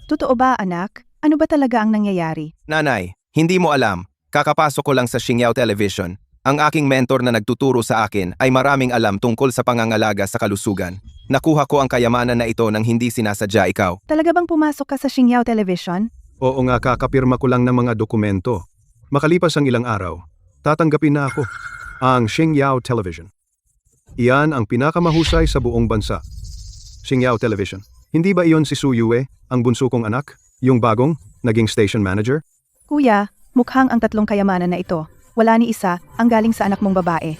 Totoo ba, anak? Ano ba talaga ang nangyayari? Nanay, hindi mo alam, kakapasok ko lang sa Xingyao Television. Ang aking mentor na nagtuturo sa akin ay maraming alam tungkol sa pangangalaga sa kalusugan. Nakuha ko ang kayamanan na ito nang hindi sinasadya ikaw. Talaga bang pumasok ka sa Xingyao Television? Oo nga, kakapirma ko lang ng mga dokumento. Makalipas ang ilang araw, tatanggapin na ako ang Xingyao Television. Iyan ang pinakamahusay sa buong bansa. Xingyao Television. Hindi ba iyon si Su Yue, ang bunso kong anak? Yung bagong, naging station manager? Kuya, mukhang ang tatlong kayamanan na ito. Wala ni isa, ang galing sa anak mong babae.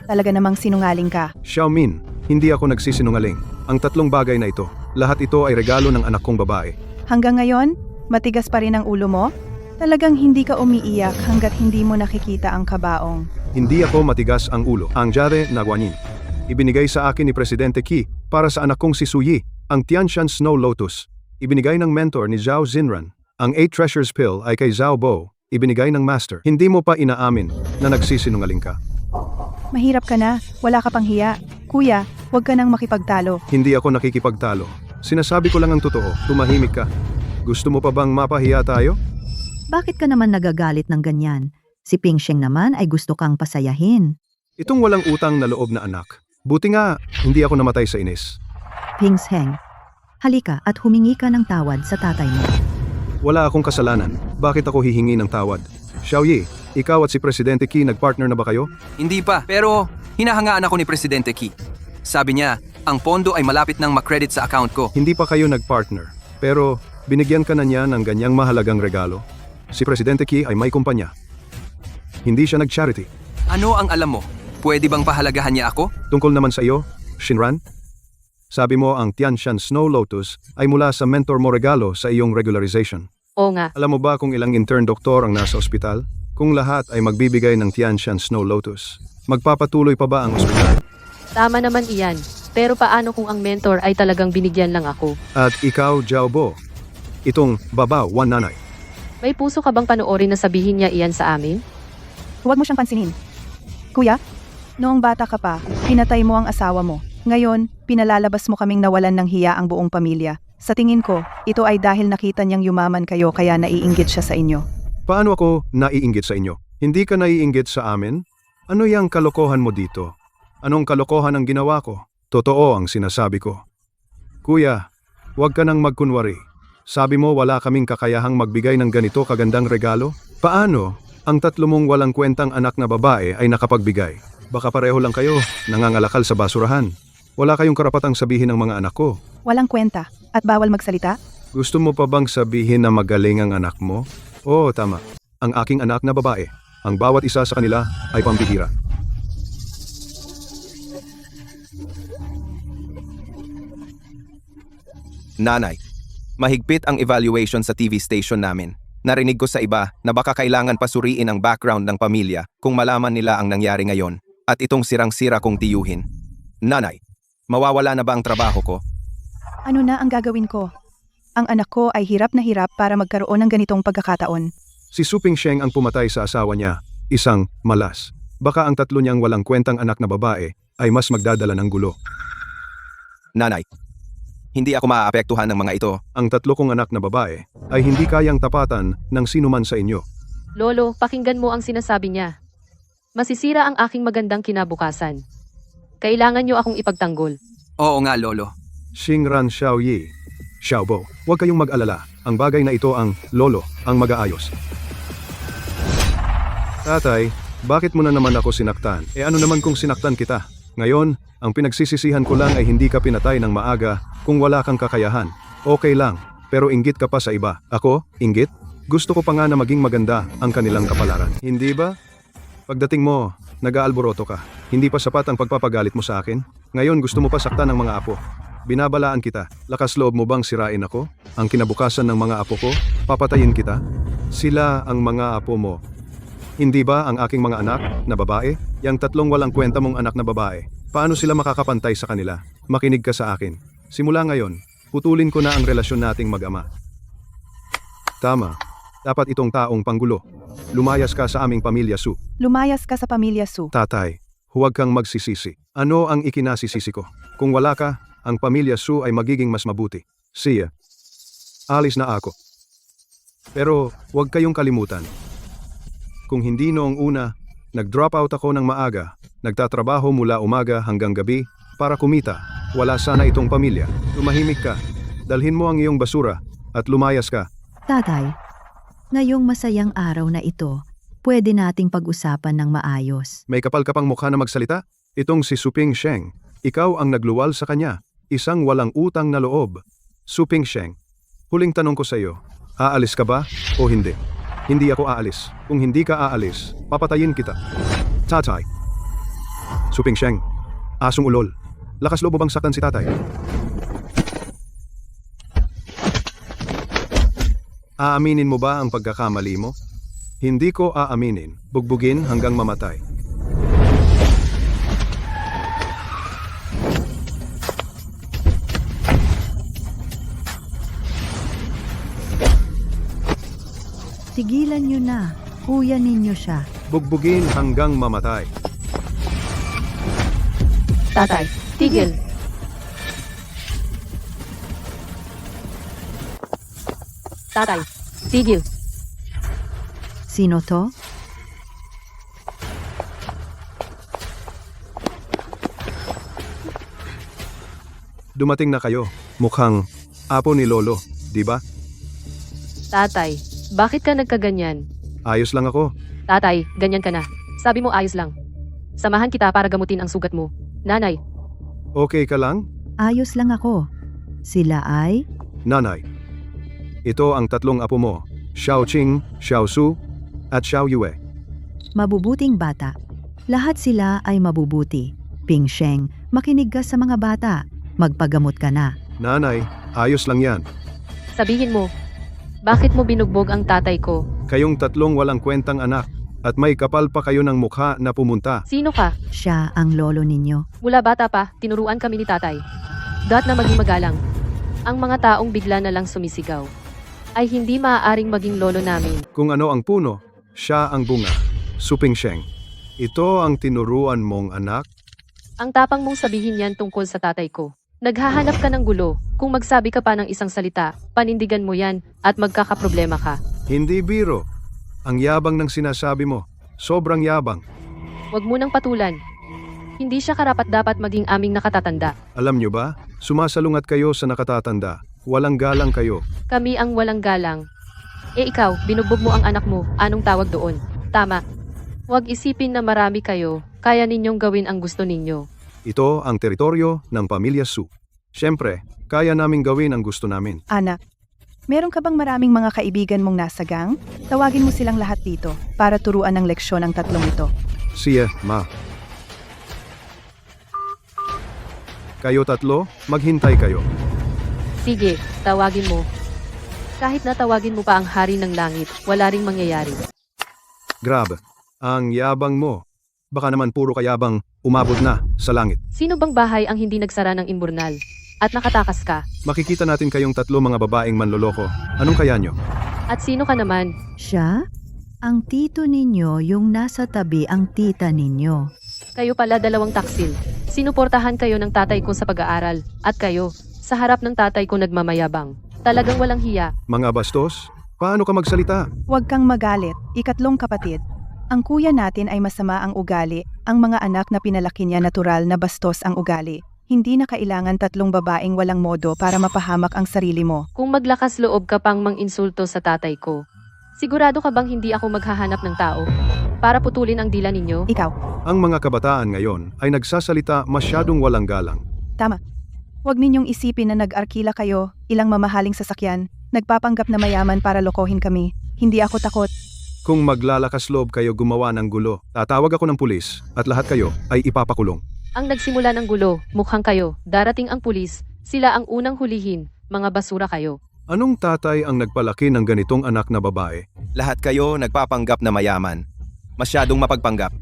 Talaga namang sinungaling ka. Xiaomin, hindi ako nagsisinungaling. Ang tatlong bagay na ito, lahat ito ay regalo ng anak kong babae. Hanggang ngayon, matigas pa rin ang ulo mo? Talagang hindi ka umiiyak hanggat hindi mo nakikita ang kabaong. Hindi ako matigas ang ulo. Ang jade na guanyin. Ibinigay sa akin ni Presidente Qi para sa anak kong si Su Yi, ang Tianshan Snow Lotus. Ibinigay ng mentor ni Zhao Xinran. Ang 8 Treasures Pill ay kay Zhao Bo. Ibinigay ng master. Hindi mo pa inaamin na nagsisinungaling ka. Mahirap ka na, wala ka pang hiya. Kuya, huwag ka nang makipagtalo. Hindi ako nakikipagtalo. Sinasabi ko lang ang totoo. Tumahimik ka. Gusto mo pa bang mapahiya tayo? Bakit ka naman nagagalit ng ganyan? Si Pingsheng naman ay gusto kang pasayahin. Itong walang utang na loob na anak. Buti nga, hindi ako namatay sa inis. Pingsheng, halika at humingi ka ng tawad sa tatay mo. Wala akong kasalanan. Bakit ako hihingi ng tawad? Xiaoyi, ikaw at si Presidente Qi nagpartner na ba kayo? Hindi pa, pero hinahangaan ako ni Presidente Qi. Sabi niya, ang pondo ay malapit nang makredit sa account ko. Hindi pa kayo nagpartner. Pero binigyan ka na niya ng ganyang mahalagang regalo. Si Presidente Qi ay may kumpanya. Hindi siya nag-charity. Ano ang alam mo? Pwede bang pahalagahan niya ako? Tungkol naman sa iyo, Shinran? Sabi mo ang Tianshan Snow Lotus ay mula sa mentor mo regalo sa iyong regularization. Oo nga. Alam mo ba kung ilang intern doktor ang nasa ospital? Kung lahat ay magbibigay ng Tianshan Snow Lotus, magpapatuloy pa ba ang ospital? Tama naman iyan. Pero paano kung ang mentor ay talagang binigyan lang ako? At ikaw, Zhao Bo, itong babaw, one nanay. May puso ka bang panoorin na sabihin niya iyan sa amin? Huwag mo siyang pansinin. Kuya, noong bata ka pa, pinatay mo ang asawa mo. Ngayon, pinalalabas mo kaming nawalan ng hiya ang buong pamilya. Sa tingin ko, ito ay dahil nakita niyang yumaman kayo kaya naiinggit siya sa inyo. Paano ako naiinggit sa inyo? Hindi ka naiinggit sa amin? Ano yung kalokohan mo dito? Anong kalokohan ang ginawa ko? Totoo ang sinasabi ko. Kuya, huwag ka nang magkunwari. Sabi mo wala kaming kakayahang magbigay ng ganito kagandang regalo? Paano ang tatlo mong walang kwentang anak na babae ay nakapagbigay? Baka pareho lang kayo, nangangalakal sa basurahan. Wala kayong karapatang sabihin ng mga anak ko. Walang kwenta at bawal magsalita? Gusto mo pa bang sabihin na magaling ang anak mo? Oo, tama. Ang aking anak na babae. Ang bawat isa sa kanila ay pambihira. Nanay, mahigpit ang evaluation sa TV station namin. Narinig ko sa iba na baka kailangan pasuriin ang background ng pamilya kung malaman nila ang nangyari ngayon at itong sirang-sira kong tiyuhin. Nanay, mawawala na ba ang trabaho ko? Ano na ang gagawin ko? Ang anak ko ay hirap na hirap para magkaroon ng ganitong pagkakataon. Si Su Pingsheng ang pumatay sa asawa niya, isang malas. Baka ang tatlo niyang walang kwentang anak na babae ay mas magdadala ng gulo. Nanay, hindi ako maaapektuhan ng mga ito. Ang tatlo kong anak na babae ay hindi kayang tapatan ng sinuman sa inyo. Lolo, pakinggan mo ang sinasabi niya. Masisira ang aking magandang kinabukasan. Kailangan niyo akong ipagtanggol. Oo nga, Lolo. Xingran Xiaoyi, Xiaobo, huwag kayong mag-alala. Ang bagay na ito ang lolo, ang mag-aayos. Tatay, bakit mo na naman ako sinaktan? Ano naman kung sinaktan kita? Ngayon, ang pinagsisisihan ko lang ay hindi ka pinatay ng maaga kung wala kang kakayahan. Okay lang, pero inggit ka pa sa iba. Ako? Inggit? Gusto ko pa nga na maging maganda ang kanilang kapalaran. Hindi ba? Pagdating mo, nag-aalboroto ka. Hindi pa sapat ang pagpapagalit mo sa akin? Ngayon gusto mo pa saktan ng mga apo. Binabalaan kita. Lakas loob mo bang sirain ako? Ang kinabukasan ng mga apo ko? Papatayin kita? Sila ang mga apo mo. Hindi ba ang aking mga anak na babae? Yang tatlong walang kwenta mong anak na babae. Paano sila makakapantay sa kanila? Makinig ka sa akin. Simula ngayon, putulin ko na ang relasyon nating mag-ama. Tama. Dapat itong taong panggulo. Lumayas ka sa aming pamilya, Su. Lumayas ka sa pamilya Su. Tatay, huwag kang magsisisi. Ano ang ikinasisisi ko? Kung wala ka, ang pamilya Su ay magiging mas mabuti. See ya. Alis na ako. Pero huwag kayong kalimutan. Kung hindi noong una, nag-drop out ako ng maaga, nagtatrabaho mula umaga hanggang gabi para kumita. Wala sana itong pamilya. Tumahimik ka. Dalhin mo ang iyong basura at lumayas ka. Tatay, ngayong masayang araw na ito, pwede nating pag-usapan ng maayos. May kapal ka pang mukha na magsalita? Itong si Suping Sheng. Ikaw ang nagluwal sa kanya. Isang walang utang na loob. Suping Sheng. Huling tanong ko sa iyo, aalis ka ba o hindi? Hindi ako aalis. Kung hindi ka aalis, papatayin kita. Tatay. Suping Sheng. Asong ulol. Lakas loob mo bang saktan si tatay? Aaminin mo ba ang pagkakamali mo? Hindi ko aaminin. Bugbugin hanggang mamatay. Tigilan nyo na. Kuya ninyo siya. Bugbugin hanggang mamatay. Tatay, tigil. Tatay, tigil. Sino to? Dumating na kayo. Mukhang apo ni Lolo, di ba? Tatay, bakit ka nagkaganyan? Ayos lang ako. Tatay, ganyan ka na. Sabi mo ayos lang. Samahan kita para gamutin ang sugat mo. Nanay, Okay ka lang? Ayos lang ako. Sila ay? Nanay. Ito ang tatlong apo mo. Xiao Qing, Xiao Su, at Xiao Yue. Mabubuting bata. Lahat sila ay mabubuti. Ping Sheng, makinig ka sa mga bata. Magpagamot ka na. Nanay, ayos lang yan. sabihin mo, bakit mo binugbog ang tatay ko? Kayong tatlong walang kwentang anak. At may kapal pa kayo ng mukha na pumunta. Sino ka? Siya ang lolo ninyo. Mula bata pa, tinuruan kami ni tatay. Na maging magalang. Ang mga taong bigla na lang sumisigaw ay hindi maaaring maging lolo namin. Kung ano ang puno, siya ang bunga. Suping Sheng. Ito ang tinuruan mong anak? Ang tapang mong sabihin yan tungkol sa tatay ko. Naghahanap ka ng gulo. Kung magsabi ka pa ng isang salita, panindigan mo yan at magkakaproblema ka. Hindi biro. Ang yabang ng sinasabi mo. Sobrang yabang. Huwag mo nang patulan. Hindi siya karapat-dapat maging aming nakatatanda. Alam nyo ba? Sumasalungat kayo sa nakatatanda. Walang galang kayo. Kami ang walang galang. Ikaw, binugbog mo ang anak mo. Anong tawag doon? Tama. Huwag isipin na marami kayo. Kaya ninyong gawin ang gusto ninyo. Ito ang teritoryo ng pamilya Su. Siyempre, kaya naming gawin ang gusto namin. Anak, meron ka bang maraming mga kaibigan mong nasa gang? Tawagin mo silang lahat dito para turuan ng leksyon ang tatlong ito. Siya, ma. Kayo tatlo, maghintay kayo. Sige, tawagin mo. Kahit na tawagin mo pa ang hari ng langit, wala ring mangyayari. Grabe, ang yabang mo. Baka naman puro kayabang umabot na sa langit. Sino bang bahay ang hindi nagsara ng imburnal? At nakatakas ka? Makikita natin kayong tatlo mga babaeng manloloko. Anong kaya nyo? At sino ka naman? Siya? Ang tito ninyo yung nasa tabi ang tita ninyo. Kayo pala dalawang taksil. Sinuportahan kayo ng tatay ko sa pag-aaral. At kayo, sa harap ng tatay ko nagmamayabang. Talagang walang hiya. Mga bastos? Paano ka magsalita? Huwag kang magalit, ikatlong kapatid. Ang kuya natin ay masama ang ugali. Ang mga anak na pinalaki niya natural na bastos ang ugali. Hindi na kailangan tatlong babaeng walang modo para mapahamak ang sarili mo. Kung maglakas loob ka pang mang-insulto sa tatay ko, sigurado ka bang hindi ako maghahanap ng tao para putulin ang dila ninyo? Ikaw, Ang mga kabataan ngayon ay nagsasalita masyadong walang galang. tama. Huwag ninyong isipin na nag-arkila kayo, ilang mamahaling sasakyan, Nagpapanggap na mayaman para lokohin kami. Hindi ako takot. Kung maglalakas loob kayo gumawa ng gulo, tatawag ako ng pulis at lahat kayo ay ipapakulong. Ang nagsimula ng gulo, mukhang kayo. Darating ang pulis, sila ang unang hulihin. Mga basura kayo. Anong tatay ang nagpalaki ng ganitong anak na babae? Lahat kayo nagpapanggap na mayaman. Masyadong mapagpanggap.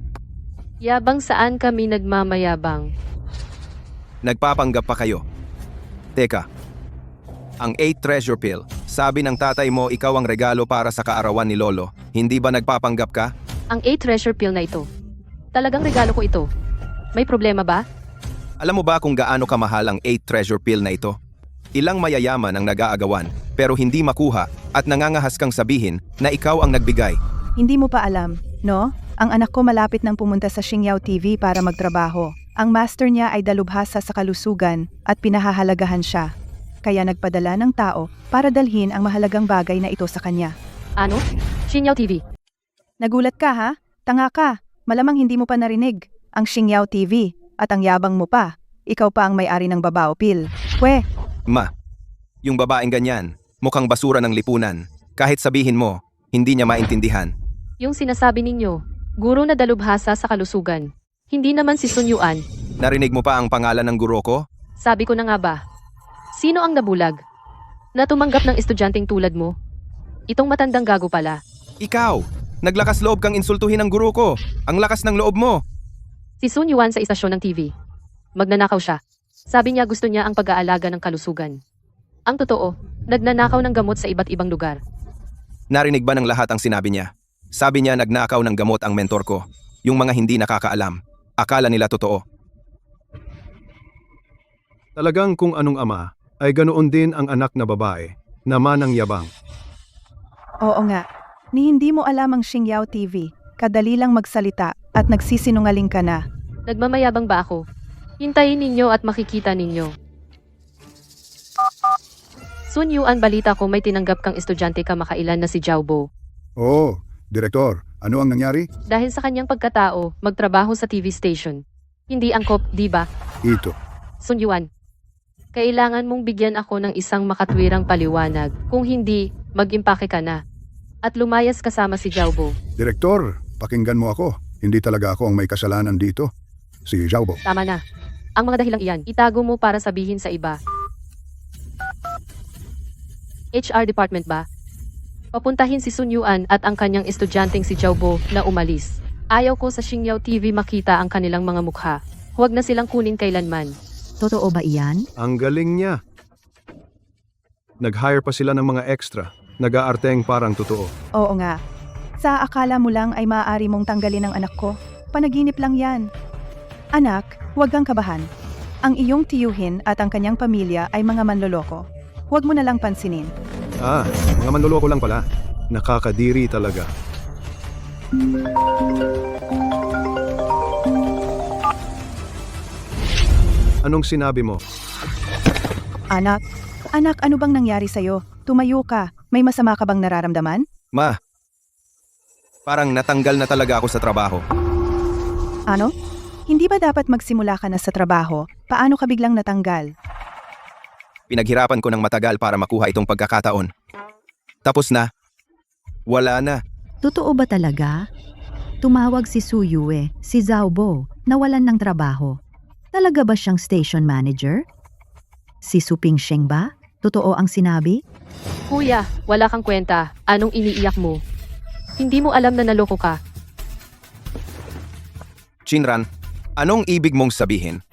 Yabang saan kami nagmamayabang? Nagpapanggap pa kayo. Teka, ang 8 treasure pill, sabi ng tatay mo ikaw ang regalo para sa kaarawan ni Lolo. Hindi ba nagpapanggap ka? Ang 8 treasure pill na ito. Talagang regalo ko ito. May problema ba? Alam mo ba kung gaano kamahal ang 8 treasure pill na ito? Ilang mayayaman ang nag-aagawan pero hindi makuha at nangangahas kang sabihin na ikaw ang nagbigay. Hindi mo pa alam, no? Ang anak ko malapit nang pumunta sa Xingyao TV para magtrabaho. Ang master niya ay dalubhasa sa kalusugan at pinahahalagahan siya. Kaya nagpadala ng tao para dalhin ang mahalagang bagay na ito sa kanya. Ano? Xingyao TV. Nagulat ka ha? Tanga ka. Malamang hindi mo pa narinig. Ang Xingyao TV at ang yabang mo pa. Ikaw pa ang may-ari ng Babao Pill. Pwe, Ma, yung babaeng ganyan, mukhang basura ng lipunan. Kahit sabihin mo, hindi niya maintindihan. Yung sinasabi ninyo, guro na dalubhasa sa kalusugan. Hindi naman si Sun Yuan. Narinig mo pa ang pangalan ng guro ko? Sabi ko na nga ba? Sino ang nabulag? Na tumanggap ng estudyanteng tulad mo? Itong matandang gago pala. Ikaw! Naglakas loob kang insultuhin ang guro ko. Ang lakas ng loob mo. Si Sun Yuan sa istasyon ng TV. Magnanakaw siya. Sabi niya gusto niya ang pag-aalaga ng kalusugan. Ang totoo, nagnanakaw ng gamot sa iba't ibang lugar. Narinig ba ng lahat ang sinabi niya? Sabi niya nagnakaw ng gamot ang mentor ko. Yung mga hindi nakakaalam. Akala nila totoo. Talagang kung anong ama, ay ganoon din ang anak na babae, naman ang yabang. oo nga. Ni hindi mo alam ang Xingyao TV. Kadali lang magsalita at nagsisinungaling ka na. Nagmamayabang ba ako? Hintayin ninyo at makikita ninyo. Sun Yuan, balita ko may tinanggap kang estudyante kamakailan na si Zhao Bo. Oo, Direktor, ano ang nangyari? Dahil sa kanyang pagkatao, magtrabaho sa TV station. Hindi angkop, di ba? Ito. Sun Yuan, kailangan mong bigyan ako ng isang makatwirang paliwanag. Kung hindi, mag-impake ka na. At lumayas kasama si Zhao Bo. Direktor, pakinggan mo ako. Hindi talaga ako ang may kasalanan dito. Si Xiaobo. Tama na. Ang mga dahilang iyan, itago mo para sabihin sa iba. HR department ba? Papuntahin si Sun Yuan at ang kanyang estudyanteng si Zhao Bo na umalis. Ayaw ko sa Xingyao TV makita ang kanilang mga mukha. Huwag na silang kunin kailanman. Totoo ba iyan? Ang galing niya. Nag-hire pa sila ng mga extra. Nag-aarteng parang totoo. Oo nga. Sa akala mo lang ay maaari mong tanggalin ang anak ko. Panaginip lang yan. Anak, huwag kang kabahan. Ang iyong tiyuhin at ang kanyang pamilya ay mga manloloko. Huwag mo na lang pansinin. Mga manloloko lang pala. Nakakadiri talaga. Anong sinabi mo? Anak, ano bang nangyari sa'yo? Tumayo ka. May masama ka bang nararamdaman? Ma, parang natanggal na talaga ako sa trabaho. Ano? Hindi ba dapat magsimula ka na sa trabaho? Paano ka biglang natanggal? Pinaghirapan ko ng matagal para makuha itong pagkakataon. Tapos na. Wala na. Totoo ba talaga? Tumawag si Su Yue, si Zhao Bo, nawalan ng trabaho. Talaga ba siyang station manager? Si Su Pingsheng ba? Totoo ang sinabi? Kuya, wala kang kwenta. Anong iniiyak mo? Hindi mo alam na naloko ka. Chinran, anong ibig mong sabihin?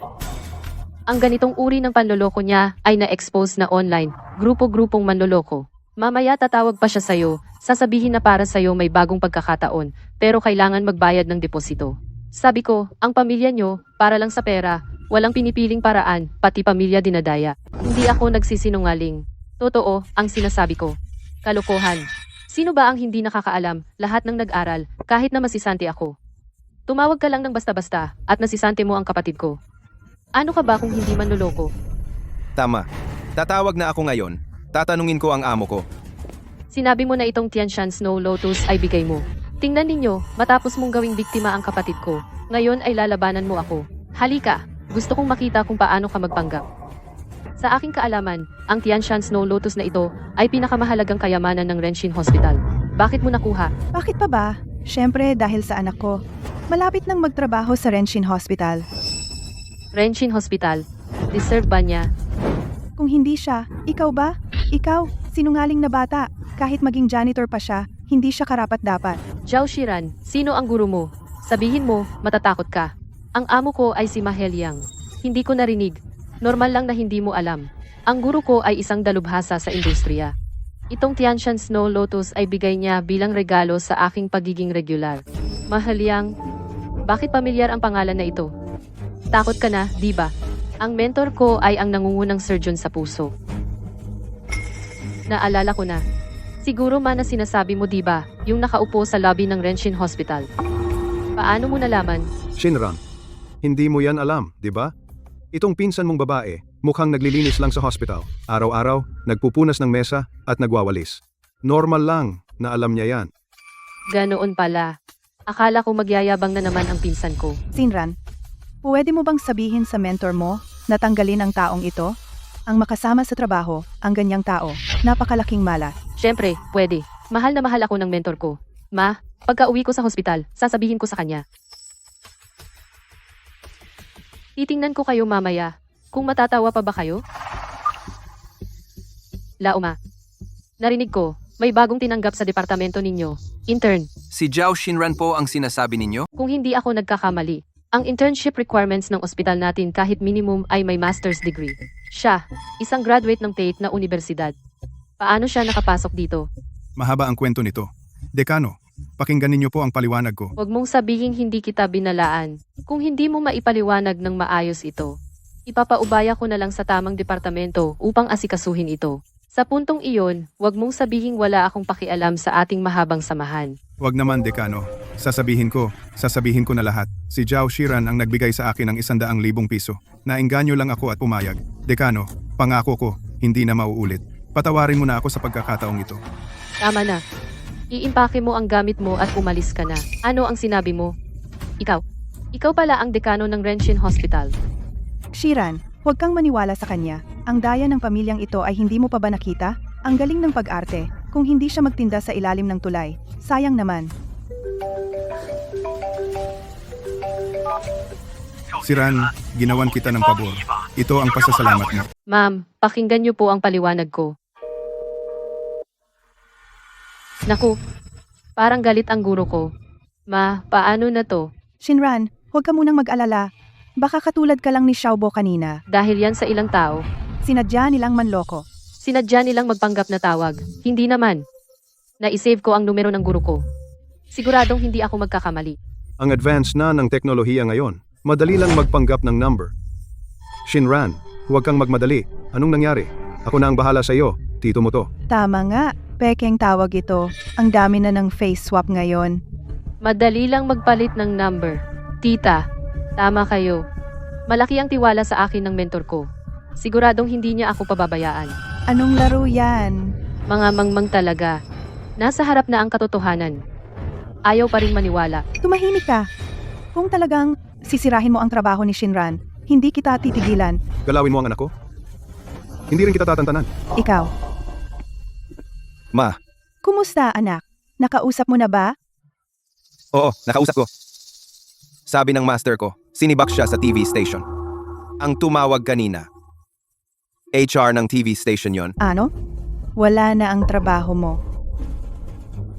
Ang ganitong uri ng panloloko niya ay na-expose na online, grupo-grupong manloloko. Mamaya tatawag pa siya sa'yo, sasabihin na para sa'yo may bagong pagkakataon, pero kailangan magbayad ng deposito. Sabi ko, ang pamilya nyo, para lang sa pera, walang pinipiling paraan, pati pamilya dinadaya. Hindi ako nagsisinungaling. Totoo ang sinasabi ko. Kalokohan. Sino ba ang hindi nakakaalam, lahat ng nag-aral, kahit na masisante ako? Tumawag ka lang ng basta-basta, at nasisante mo ang kapatid ko. Ano ka ba kung hindi manloloko? Tama. Tatawag na ako ngayon. Tatanungin ko ang amo ko. Sinabi mo na itong Tianshan Snow Lotus ay bigay mo. Tingnan ninyo, matapos mong gawing biktima ang kapatid ko, ngayon ay lalabanan mo ako. Halika, gusto kong makita kung paano ka magpanggap. Sa aking kaalaman, ang Tianshan Snow Lotus na ito ay pinakamahalagang kayamanan ng Renshin Hospital. Bakit mo nakuha? Bakit pa ba? Siyempre dahil sa anak ko. Malapit nang magtrabaho sa Renshin Hospital. Renshin Hospital. Deserve ba niya? Kung hindi siya, ikaw ba? Ikaw, sinungaling na bata. Kahit maging janitor pa siya, hindi siya karapat-dapat. Zhao Shiran, sino ang guro mo? Sabihin mo, matatakot ka. Ang amo ko ay si Mahel Yang. Hindi ko narinig. Normal lang na hindi mo alam. Ang guro ko ay isang dalubhasa sa industriya. Itong Tianshan Snow Lotus ay bigay niya bilang regalo sa aking pagiging regular. Mahel Yang, bakit pamilyar ang pangalan na ito? Takot ka na, di ba? Ang mentor ko ay ang nangungunang surgeon sa puso. Naalala ko na. Siguro man na sinasabi mo, di ba, yung nakaupo sa lobby ng Renshin Hospital. Paano mo nalaman? Shinran, hindi mo yan alam, di ba? Itong pinsan mong babae, mukhang naglilinis lang sa hospital. Araw-araw, nagpupunas ng mesa at nagwawalis. Normal lang na alam niya yan. Ganoon pala. Akala ko magyayabang na naman ang pinsan ko. Sinran, pwede mo bang sabihin sa mentor mo na tanggalin ang taong ito? Ang makasama sa trabaho, ang ganyang tao, napakalaking malas. Siyempre, pwede. Mahal na mahal ako ng mentor ko. Ma, pagka uwi ko sa hospital, sasabihin ko sa kanya. Titingnan ko kayo mamaya. Kung matatawa pa ba kayo? Lauma. Narinig ko, may bagong tinanggap sa departamento ninyo. Intern. Si Zhao Shinran po ang sinasabi ninyo? Kung hindi ako nagkakamali, ang internship requirements ng ospital natin kahit minimum ay may master's degree. Siya, isang graduate ng Tate na universidad. Paano siya nakapasok dito? Mahaba ang kwento nito. Dekano, pakinggan ninyo po ang paliwanag ko. Huwag mong sabihin hindi kita binalaan. Kung hindi mo maipaliwanag ng maayos ito, ipapaubaya ko na lang sa tamang departamento upang asikasuhin ito. Sa puntong iyon, huwag mong sabihing wala akong pakialam sa ating mahabang samahan. Wag naman, Dekano. Sasabihin ko na lahat. Si Zhao Shiran ang nagbigay sa akin ng 100,000 piso. Naengganyo lang ako at pumayag. Dekano, pangako ko, hindi na mauulit. Patawarin mo na ako sa pagkakataong ito. Tama na. Iimpake mo ang gamit mo at umalis ka na. Ano ang sinabi mo? Ikaw. Ikaw pala ang dekano ng Renshin Hospital. Shiran, huwag kang maniwala sa kanya. Ang daya ng pamilyang ito ay hindi mo pa ba nakita? Ang galing ng pag-arte. Kung hindi siya magtinda sa ilalim ng tulay, sayang naman. Siran, ginawan kita ng pabor. Ito ang pasasalamat mo. Ma'am, pakinggan niyo po ang paliwanag ko. Naku, parang galit ang guro ko. Ma, paano na to? Shinran, huwag ka munang mag-alala. Baka katulad ka lang ni Xiaobo kanina. Dahil yan sa ilang tao, Sinadya nilang manloko. sinadya nilang magpanggap na tawag. Hindi naman. Naisave ko ang numero ng guro ko. Siguradong hindi ako magkakamali. Ang advance na ng teknolohiya ngayon, madali lang magpanggap ng number. Shinran, huwag kang magmadali. Anong nangyari? Ako na ang bahala sa iyo, tito mo to. Tama nga, pekeng tawag ito. Ang dami na ng face swap ngayon. Madali lang magpalit ng number. Tita, tama kayo. Malaki ang tiwala sa akin ng mentor ko. Siguradong hindi niya ako pababayaan. Anong laro yan? Mga mangmang talaga. Nasa harap na ang katotohanan. Ayaw pa rin maniwala. Tumahimik ka. Kung talagang sisirahin mo ang trabaho ni Shinran, hindi kita titigilan. Galawin mo ang anak ko? Hindi rin kita tatantanan. Ikaw. Ma, Kumusta, anak? Nakausap mo na ba? oo, nakausap ko. Sabi ng master ko, sinibak siya sa TV station. Ang tumawag kanina. HR ng TV station yon. Ano? Wala na ang trabaho mo.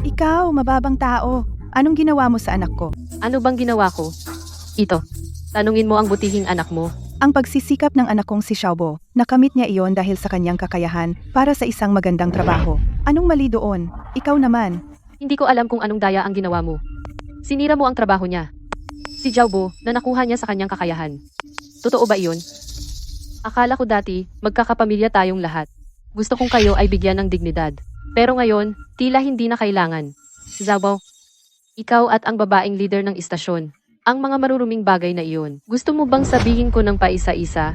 Ikaw, mababang tao. Anong ginawa mo sa anak ko? Ano bang ginawa ko? Ito. Tanungin mo ang butihing anak mo. Ang pagsisikap ng anak kong si Xiaobo, nakamit niya iyon dahil sa kanyang kakayahan para sa isang magandang trabaho. Anong mali doon? Ikaw naman. Hindi ko alam kung anong daya ang ginawa mo. Sinira mo ang trabaho niya. Si Xiaobo na nakuha niya sa kanyang kakayahan. Totoo ba iyon? Akala ko dati, magkakapamilya tayong lahat. Gusto kong kayo ay bigyan ng dignidad. Pero ngayon, tila hindi na kailangan. Xiaobo, ikaw at ang babaeng leader ng istasyon. Ang mga maruruming bagay na iyon. Gusto mo bang sabihin ko ng paisa-isa?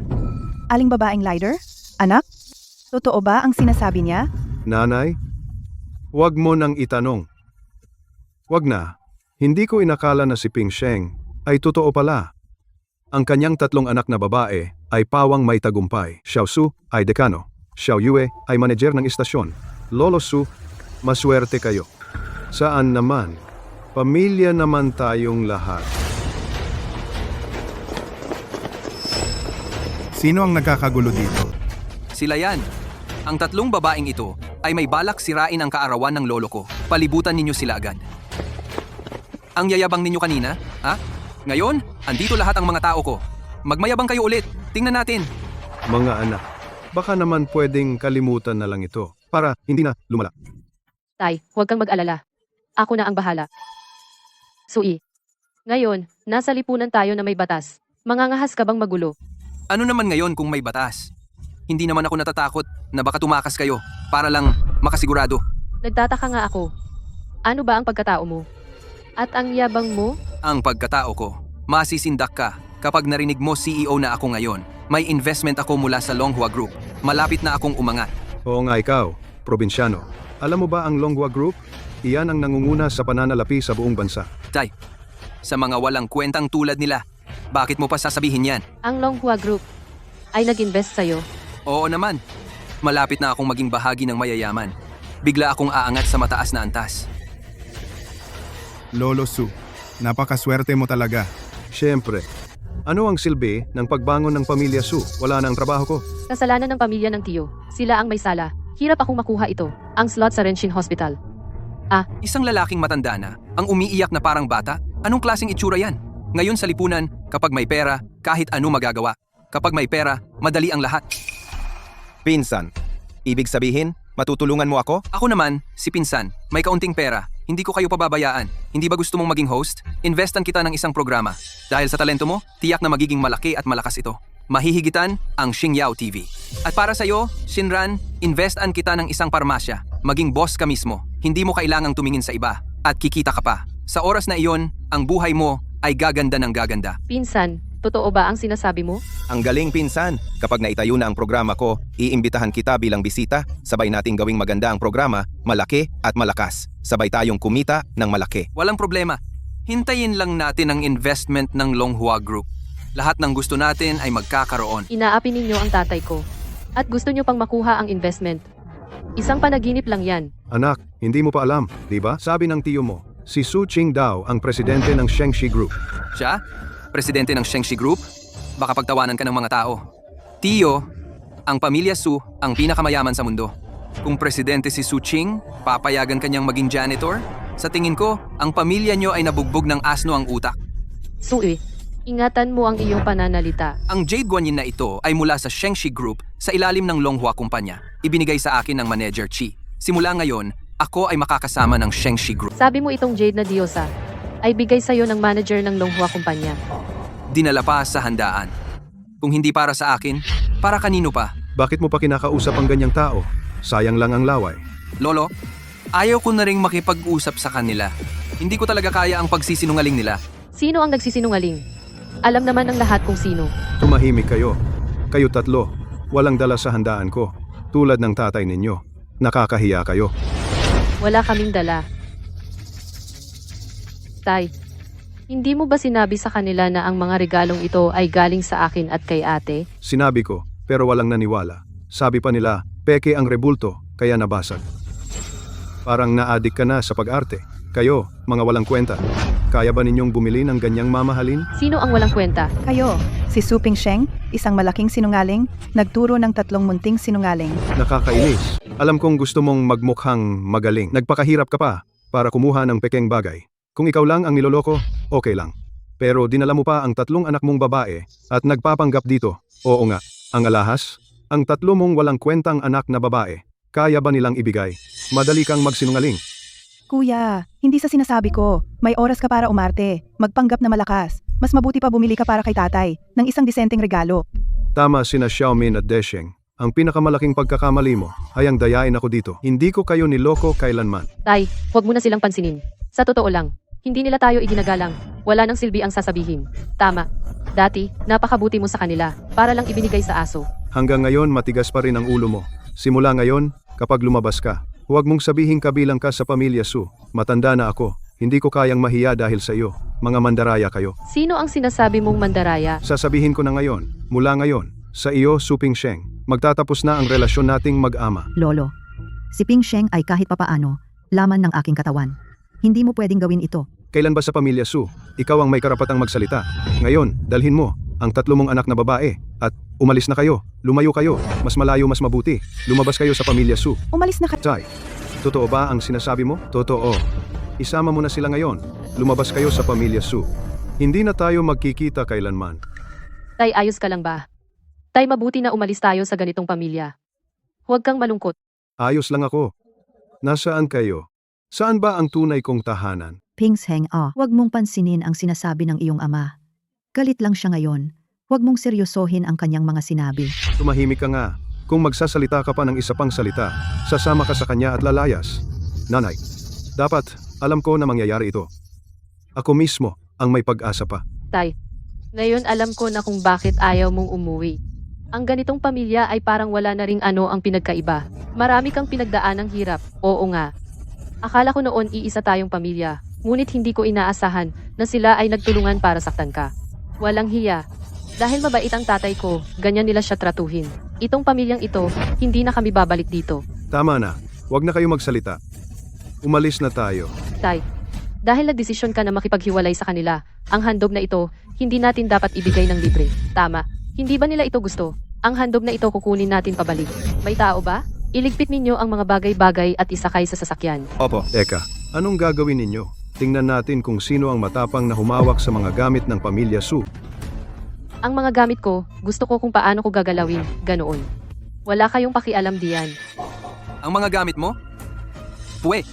Aling babaeng lighter? Anak? Totoo ba ang sinasabi niya? Nanay, huwag mo nang itanong. Huwag na. Hindi ko inakala na si Ping Sheng ay totoo pala. Ang kanyang 3 anak na babae ay pawang may tagumpay. Xiao Su ay dekano. Xiao Yue ay manager ng istasyon. Lolo Su, maswerte kayo. Saan naman? Pamilya naman tayong lahat. Sino ang nagkakagulo dito? Sila yan. Ang 3 babaeng ito ay may balak sirain ang kaarawan ng lolo ko. Palibutan ninyo sila agad. Ang yayabang ninyo kanina, ha? Ngayon, andito lahat ang mga tao ko. Magmayabang kayo ulit. Tingnan natin. Mga anak, baka naman pwedeng kalimutan na lang ito para hindi na lumala. Tay, huwag kang mag-alala. Ako na ang bahala. Sui. Ngayon, nasa lipunan tayo na may batas. Mangangahas ka bang magulo? Ano naman ngayon kung may batas? Hindi naman ako natatakot na baka tumakas kayo para lang makasigurado. Nagtataka nga ako. Ano ba ang pagkatao mo? At ang yabang mo? Ang pagkatao ko, masisindak ka kapag narinig mo CEO na ako ngayon. May investment ako mula sa Longhua Group. Malapit na akong umangat. Oo nga ikaw, probinsyano. Alam mo ba ang Longhua Group? Iyan ang nangunguna sa pananalapi sa buong bansa. Tay, sa mga walang kwentang tulad nila, bakit mo pa sasabihin yan? Ang Longhua Group ay nag-invest sa'yo. Oo naman. Malapit na akong maging bahagi ng mayayaman. Bigla akong aangat sa mataas na antas. Lolo Su, napakaswerte mo talaga. Siyempre. Ano ang silbi ng pagbangon ng pamilya Su? Wala na ang trabaho ko. Kasalanan ng pamilya ng tiyo. Sila ang may sala. Hirap akong makuha ito. Ang slot sa Renshin Hospital. Isang lalaking matanda na, ang umiiyak na parang bata? Anong klaseng itsura yan? Ngayon sa lipunan, kapag may pera, kahit ano magagawa. Kapag may pera, madali ang lahat. Pinsan, ibig sabihin, matutulungan mo ako? Ako naman, si Pinsan, may kaunting pera. Hindi ko kayo pababayaan. Hindi ba gusto mong maging host? Investan kita ng isang programa. Dahil sa talento mo, tiyak na magiging malaki at malakas ito. Mahihigitan ang Xingyao TV. At para sa'yo, Shinran, investan kita ng isang parmasya. Maging boss ka mismo. Hindi mo kailangang tumingin sa iba. At kikita ka pa. Sa oras na iyon, ang buhay mo ay gaganda ng gaganda. Pinsan, totoo ba ang sinasabi mo? Ang galing pinsan. Kapag naitayo na ang programa ko, iimbitahan kita bilang bisita. Sabay nating gawing maganda ang programa, malaki at malakas. Sabay tayong kumita ng malaki. Walang problema. Hintayin lang natin ang investment ng Longhua Group. Lahat ng gusto natin ay magkakaroon. Inaapi ninyo ang tatay ko. At gusto nyo pang makuha ang investment. Isang panaginip lang yan. Anak, hindi mo pa alam, di ba? Sabi ng tiyo mo, si Su Qing daw ang presidente ng Shengxi Group. Siya? Presidente ng Shengxi Group? Baka pagtawanan ka ng mga tao. Tiyo, ang pamilya Su ang pinakamayaman sa mundo. Kung presidente si Su Qing, papayagan kanyang maging janitor? Sa tingin ko, ang pamilya nyo ay nabugbog ng asno ang utak. Sui, ingatan mo ang iyong pananalita. Ang Jade Guanyin na ito ay mula sa Shengxi Group sa ilalim ng Longhua Kumpanya. Ibinigay sa akin ng manager Chi. Simula ngayon, ako ay makakasama ng Shengxi Group. Sabi mo itong Jade na Diyosa ay bigay sa'yo ng manager ng Longhua Kumpanya. Dinala pa sa handaan. Kung hindi para sa akin, para kanino pa? Bakit mo pa kinakausap ang ganyang tao? Sayang lang ang laway. Lolo, ayaw ko na ring makipag-usap sa kanila. Hindi ko talaga kaya ang pagsisinungaling nila. Sino ang nagsisinungaling? Alam naman ng lahat kung sino. Tumahimik kayo. Kayo 3, walang dala sa handaan ko. Tulad ng tatay ninyo. Nakakahiya kayo. Wala kaming dala. Tay, hindi mo ba sinabi sa kanila na ang mga regalong ito ay galing sa akin at kay ate? Sinabi ko, pero walang naniwala. Sabi pa nila, peke ang rebulto, kaya nabasag. Parang naadik ka na sa pag-arte. Kayo, mga walang kwenta. Kaya ba ninyong bumili ng ganyang mamahalin? Sino ang walang kwenta? Kayo, si Su Pingsheng, isang malaking sinungaling, nagturo ng 3 munting sinungaling. Nakakainis. Alam kong gusto mong magmukhang magaling. Nagpakahirap ka pa para kumuha ng pekeng bagay. Kung ikaw lang ang niloloko, okay lang. Pero dinala mo pa ang 3 anak mong babae at nagpapanggap dito. Oo nga, ang alahas, ang 3 mong walang kwentang anak na babae, kaya ba nilang ibigay? Madali kang magsinungaling. Kuya, hindi sa sinasabi ko. May oras ka para umarte, magpanggap na malakas. Mas mabuti pa bumili ka para kay tatay ng isang disenteng regalo. Tama sina Xiaomin at Desheng. Ang pinakamalaking pagkakamali mo ay ang dayain ako dito. Hindi ko kayo niloko kailanman. Tay, huwag mo na silang pansinin. Sa totoo lang, hindi nila tayo iginagalang. Wala nang silbi ang sasabihin. Tama. Dati, napakabuti mo sa kanila para lang ibinigay sa aso. Hanggang ngayon matigas pa rin ang ulo mo. Simula ngayon, kapag lumabas ka, huwag mong sabihin kabilang ka sa pamilya Su. Matanda na ako. Hindi ko kayang mahiya dahil sa iyo. mga mandaraya kayo. Sino ang sinasabi mong mandaraya? Sasabihin ko na ngayon, mula ngayon, sa iyo, Su Pingsheng, magtatapos na ang relasyon nating mag-ama. Lolo, si Ping Sheng ay kahit papaano, laman ng aking katawan. Hindi mo pwedeng gawin ito. Kailan ba sa pamilya Su, ikaw ang may karapatang magsalita? Ngayon, dalhin mo ang 3 mong anak na babae at umalis na kayo, lumayo kayo, mas malayo mas mabuti. Lumabas kayo sa pamilya Su. Umalis na ka. Tay, totoo ba ang sinasabi mo? Totoo. Isama mo na sila ngayon. Lumabas kayo sa pamilya Su. Hindi na tayo magkikita kailanman. Tay, ayos ka lang ba? Tay, mabuti na umalis tayo sa ganitong pamilya. Huwag kang malungkot. Ayos lang ako. Nasaan kayo? Saan ba ang tunay kong tahanan? Ping Sheng, huwag mong pansinin ang sinasabi ng iyong ama. Galit lang siya ngayon. Huwag mong seryosohin ang kanyang mga sinabi. Tumahimik ka nga. Kung magsasalita ka pa ng isa pang salita, sasama ka sa kanya at lalayas. Nanay, dapat alam ko na mangyayari ito. Ako mismo ang may pag-asa pa. Tay, ngayon alam ko na kung bakit ayaw mong umuwi. Ang ganitong pamilya ay parang wala na ring ano ang pinagkaiba. Marami kang pinagdaan ng hirap, oo nga. Akala ko noon iisa tayong pamilya, ngunit hindi ko inaasahan na sila ay nagtulungan para saktan ka. Walang hiya. Dahil mabait ang tatay ko, ganyan nila siya tratuhin. Itong pamilyang ito, hindi na kami babalik dito. Tama na. Huwag na kayo magsalita. Umalis na tayo. Tay, dahil nagdesisyon ka na makipaghiwalay sa kanila, ang handog na ito, hindi natin dapat ibigay ng libre. Tama. Hindi ba nila ito gusto? Ang handog na ito kukunin natin pabalik. May tao ba? Iligpit ninyo ang mga bagay-bagay at isakay sa sasakyan. Opo. Eka, anong gagawin ninyo? Tingnan natin kung sino ang matapang na humawak sa mga gamit ng pamilya Su. Ang mga gamit ko, gusto ko kung paano ko gagalawin, ganoon. Wala kayong pakialam diyan. Ang mga gamit mo? Pwe,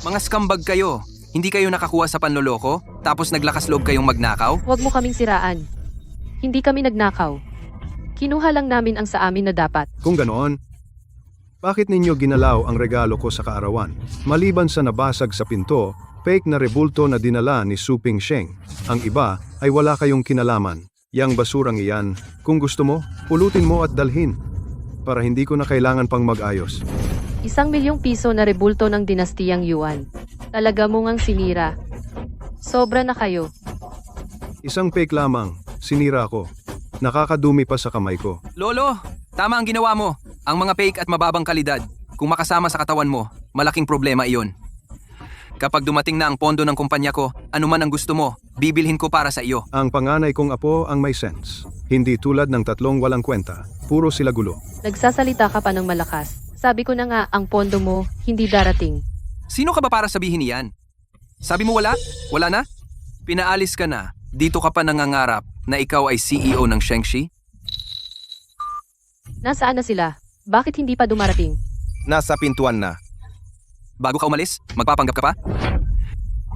mga scumbag kayo. Hindi kayo nakakuha sa panloloko, tapos naglakas loob kayong magnakaw? Huwag mo kaming siraan. Hindi kami nagnakaw. Kinuha lang namin ang sa amin na dapat. Kung ganoon, bakit ninyo ginalaw ang regalo ko sa kaarawan? Maliban sa nabasag sa pinto, fake na rebulto na dinala ni Su Pingsheng. Ang iba ay wala kayong kinalaman. Yang basurang iyan, kung gusto mo, pulutin mo at dalhin. Para hindi ko na kailangan pang mag-ayos. 1,000,000 piso na rebulto ng dinastiyang Yuan. Talaga mo ngang sinira. Sobra na kayo. Isang fake lamang, sinira ko. Nakakadumi pa sa kamay ko. Lolo, tama ang ginawa mo. Ang mga fake at mababang kalidad, kung makasama sa katawan mo, malaking problema iyon. Kapag dumating na ang pondo ng kumpanya ko, anuman ang gusto mo, bibilhin ko para sa iyo. Ang panganay kong apo ang may sense. Hindi tulad ng 3 walang kwenta. Puro sila gulo. Nagsasalita ka pa ng malakas. Sabi ko na nga, ang pondo mo, hindi darating. Sino ka ba para sabihin iyan? Sabi mo wala? Wala na? Pinaalis ka na. Dito ka pa nangangarap na ikaw ay CEO ng Shengshi? Nasaan na sila? Bakit hindi pa dumarating? Nasa pintuan na. Bago ka umalis, magpapanggap ka pa?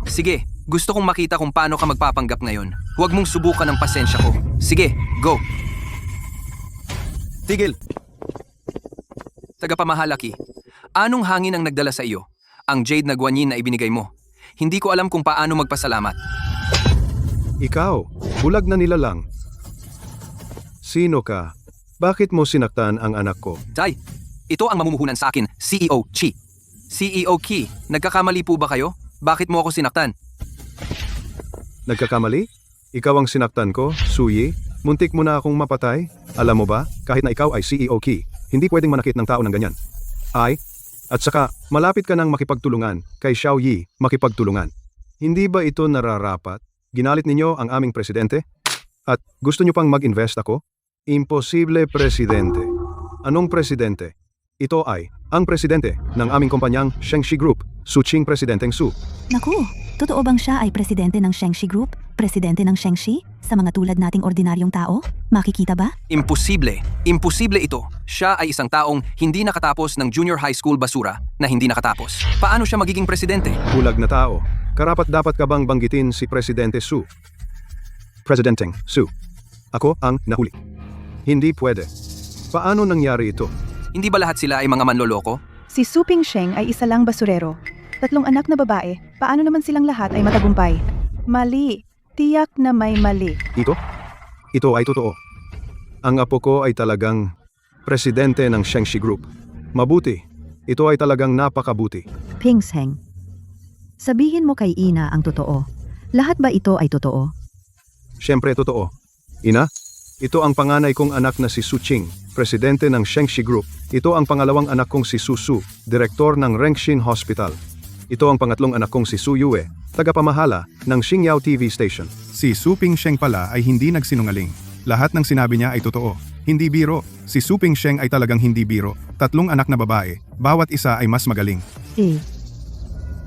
Sige, gusto kong makita kung paano ka magpapanggap ngayon. Huwag mong subukan ang pasensya ko. Sige, go! Tigil! Tagapamahalaki, anong hangin ang nagdala sa iyo? Ang jade na guanyin na ibinigay mo. Hindi ko alam kung paano magpasalamat. Ikaw, bulag na nila lang. Sino ka? Bakit mo sinaktan ang anak ko? Tay, ito ang mamumuhunan sa akin, CEO Chi. CEO Ki, nagkakamali po ba kayo? Bakit mo ako sinaktan? Nagkakamali? Ikaw ang sinaktan ko, Suyi? Muntik mo na akong mapatay? Alam mo ba, kahit na ikaw ay CEO Ki, hindi pwedeng manakit ng tao ng ganyan. At saka, malapit ka nang makipagtulungan, kay Xiao Yi, makipagtulungan. Hindi ba ito nararapat? Ginalit ninyo ang aming presidente? At gusto nyo pang mag-invest ako? Imposible, presidente. Anong presidente? Ito ay ang presidente ng aming kumpanyang Shengshi Group, Su Qing Presidenteng Su. Naku, totoo bang siya ay presidente ng Shengshi Group? Presidente ng Shengshi? Sa mga tulad nating ordinaryong tao? Makikita ba? Imposible. Imposible ito. Siya ay isang taong hindi nakatapos ng junior high school basura na hindi nakatapos. Paano siya magiging presidente? Bulag na tao. Karapat dapat ka bang banggitin si Presidente Su? Presidenteng Su. Ako ang nahuli. Hindi pwede. Paano nangyari ito? Hindi ba lahat sila ay mga manloloko? Si Su Pingsheng ay isa lang basurero. 3 anak na babae, paano naman silang lahat ay matagumpay? Mali. Tiyak na may mali. Ito ay totoo. Ang apo ko ay talagang presidente ng Shengshi Group. Mabuti. Ito ay talagang napakabuti. Ping Sheng, sabihin mo kay Ina ang totoo. Lahat ba ito ay totoo? Siyempre totoo. Ina, ito ang panganay kong anak na si Su Qing, presidente ng Shengxi Group. Ito ang pangalawang anak kong si Su Su, direktor ng Rengxin Hospital. Ito ang pangatlong anak kong si Su Yue, tagapamahala ng Xingyao TV station. Si Su Pingsheng pala ay hindi nagsinungaling. Lahat ng sinabi niya ay totoo. Hindi biro. Si Su Pingsheng ay talagang hindi biro. 3 anak na babae. Bawat isa ay mas magaling.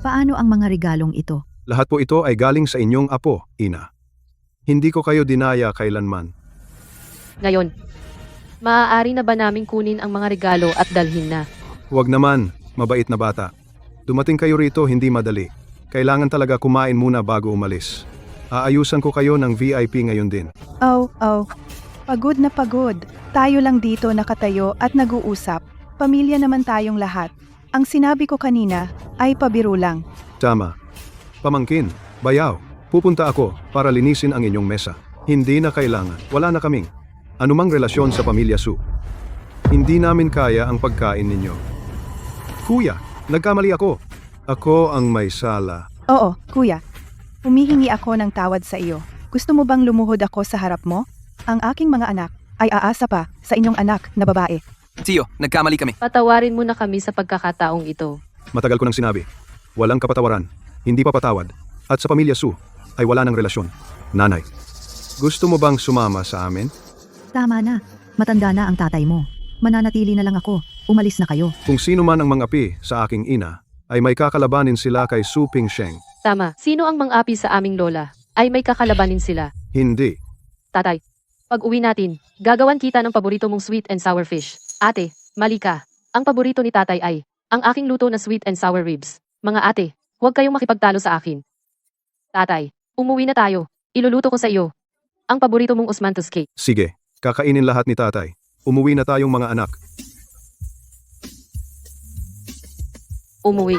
Paano ang mga regalong ito? Lahat po ito ay galing sa inyong apo, Ina. Hindi ko kayo dinaya kailanman. Ngayon, maaari na ba naming kunin ang mga regalo at dalhin na? Huwag naman, mabait na bata. Dumating kayo rito hindi madali. Kailangan talaga kumain muna bago umalis. Aayusan ko kayo ng VIP ngayon din. Oh. Pagod na pagod. Tayo lang dito nakatayo at nag-uusap. Pamilya naman tayong lahat. Ang sinabi ko kanina ay pabiro lang. Tama. Pamangkin, bayaw. Pupunta ako para linisin ang inyong mesa. Hindi na kailangan. Wala na kaming anumang relasyon sa pamilya Su. Hindi namin kaya ang pagkain ninyo. Kuya, nagkamali ako. Ako ang may sala. Oo, kuya. Humihingi ako ng tawad sa iyo. Gusto mo bang lumuhod ako sa harap mo? Ang aking mga anak ay aasa pa sa inyong anak na babae. Tiyo, nagkamali kami. Patawarin mo na kami sa pagkakataong ito. Matagal ko nang sinabi. Walang kapatawaran. Hindi pa patawad. At sa pamilya Su ay wala ng relasyon. Nanay, gusto mo bang sumama sa amin? Tama na. Matanda na ang tatay mo. Mananatili na lang ako. Umalis na kayo. Kung sino man ang mangapi sa aking ina, ay may kakalabanin sila kay Su Pingsheng. Tama, sino ang mang-api sa aming lola? Ay may kakalabanin sila. Hindi. Tatay, pag uwi natin, gagawan kita ng paborito mong sweet and sour fish. Ate, mali ka. Ang paborito ni tatay ay ang aking luto na sweet and sour ribs. Mga ate, huwag kayong makipagtalo sa akin. Tatay, umuwi na tayo. Iluluto ko sa iyo ang paborito mong osmanthus cake. Sige, kakainin lahat ni tatay. Umuwi na tayong mga anak. Umuwi.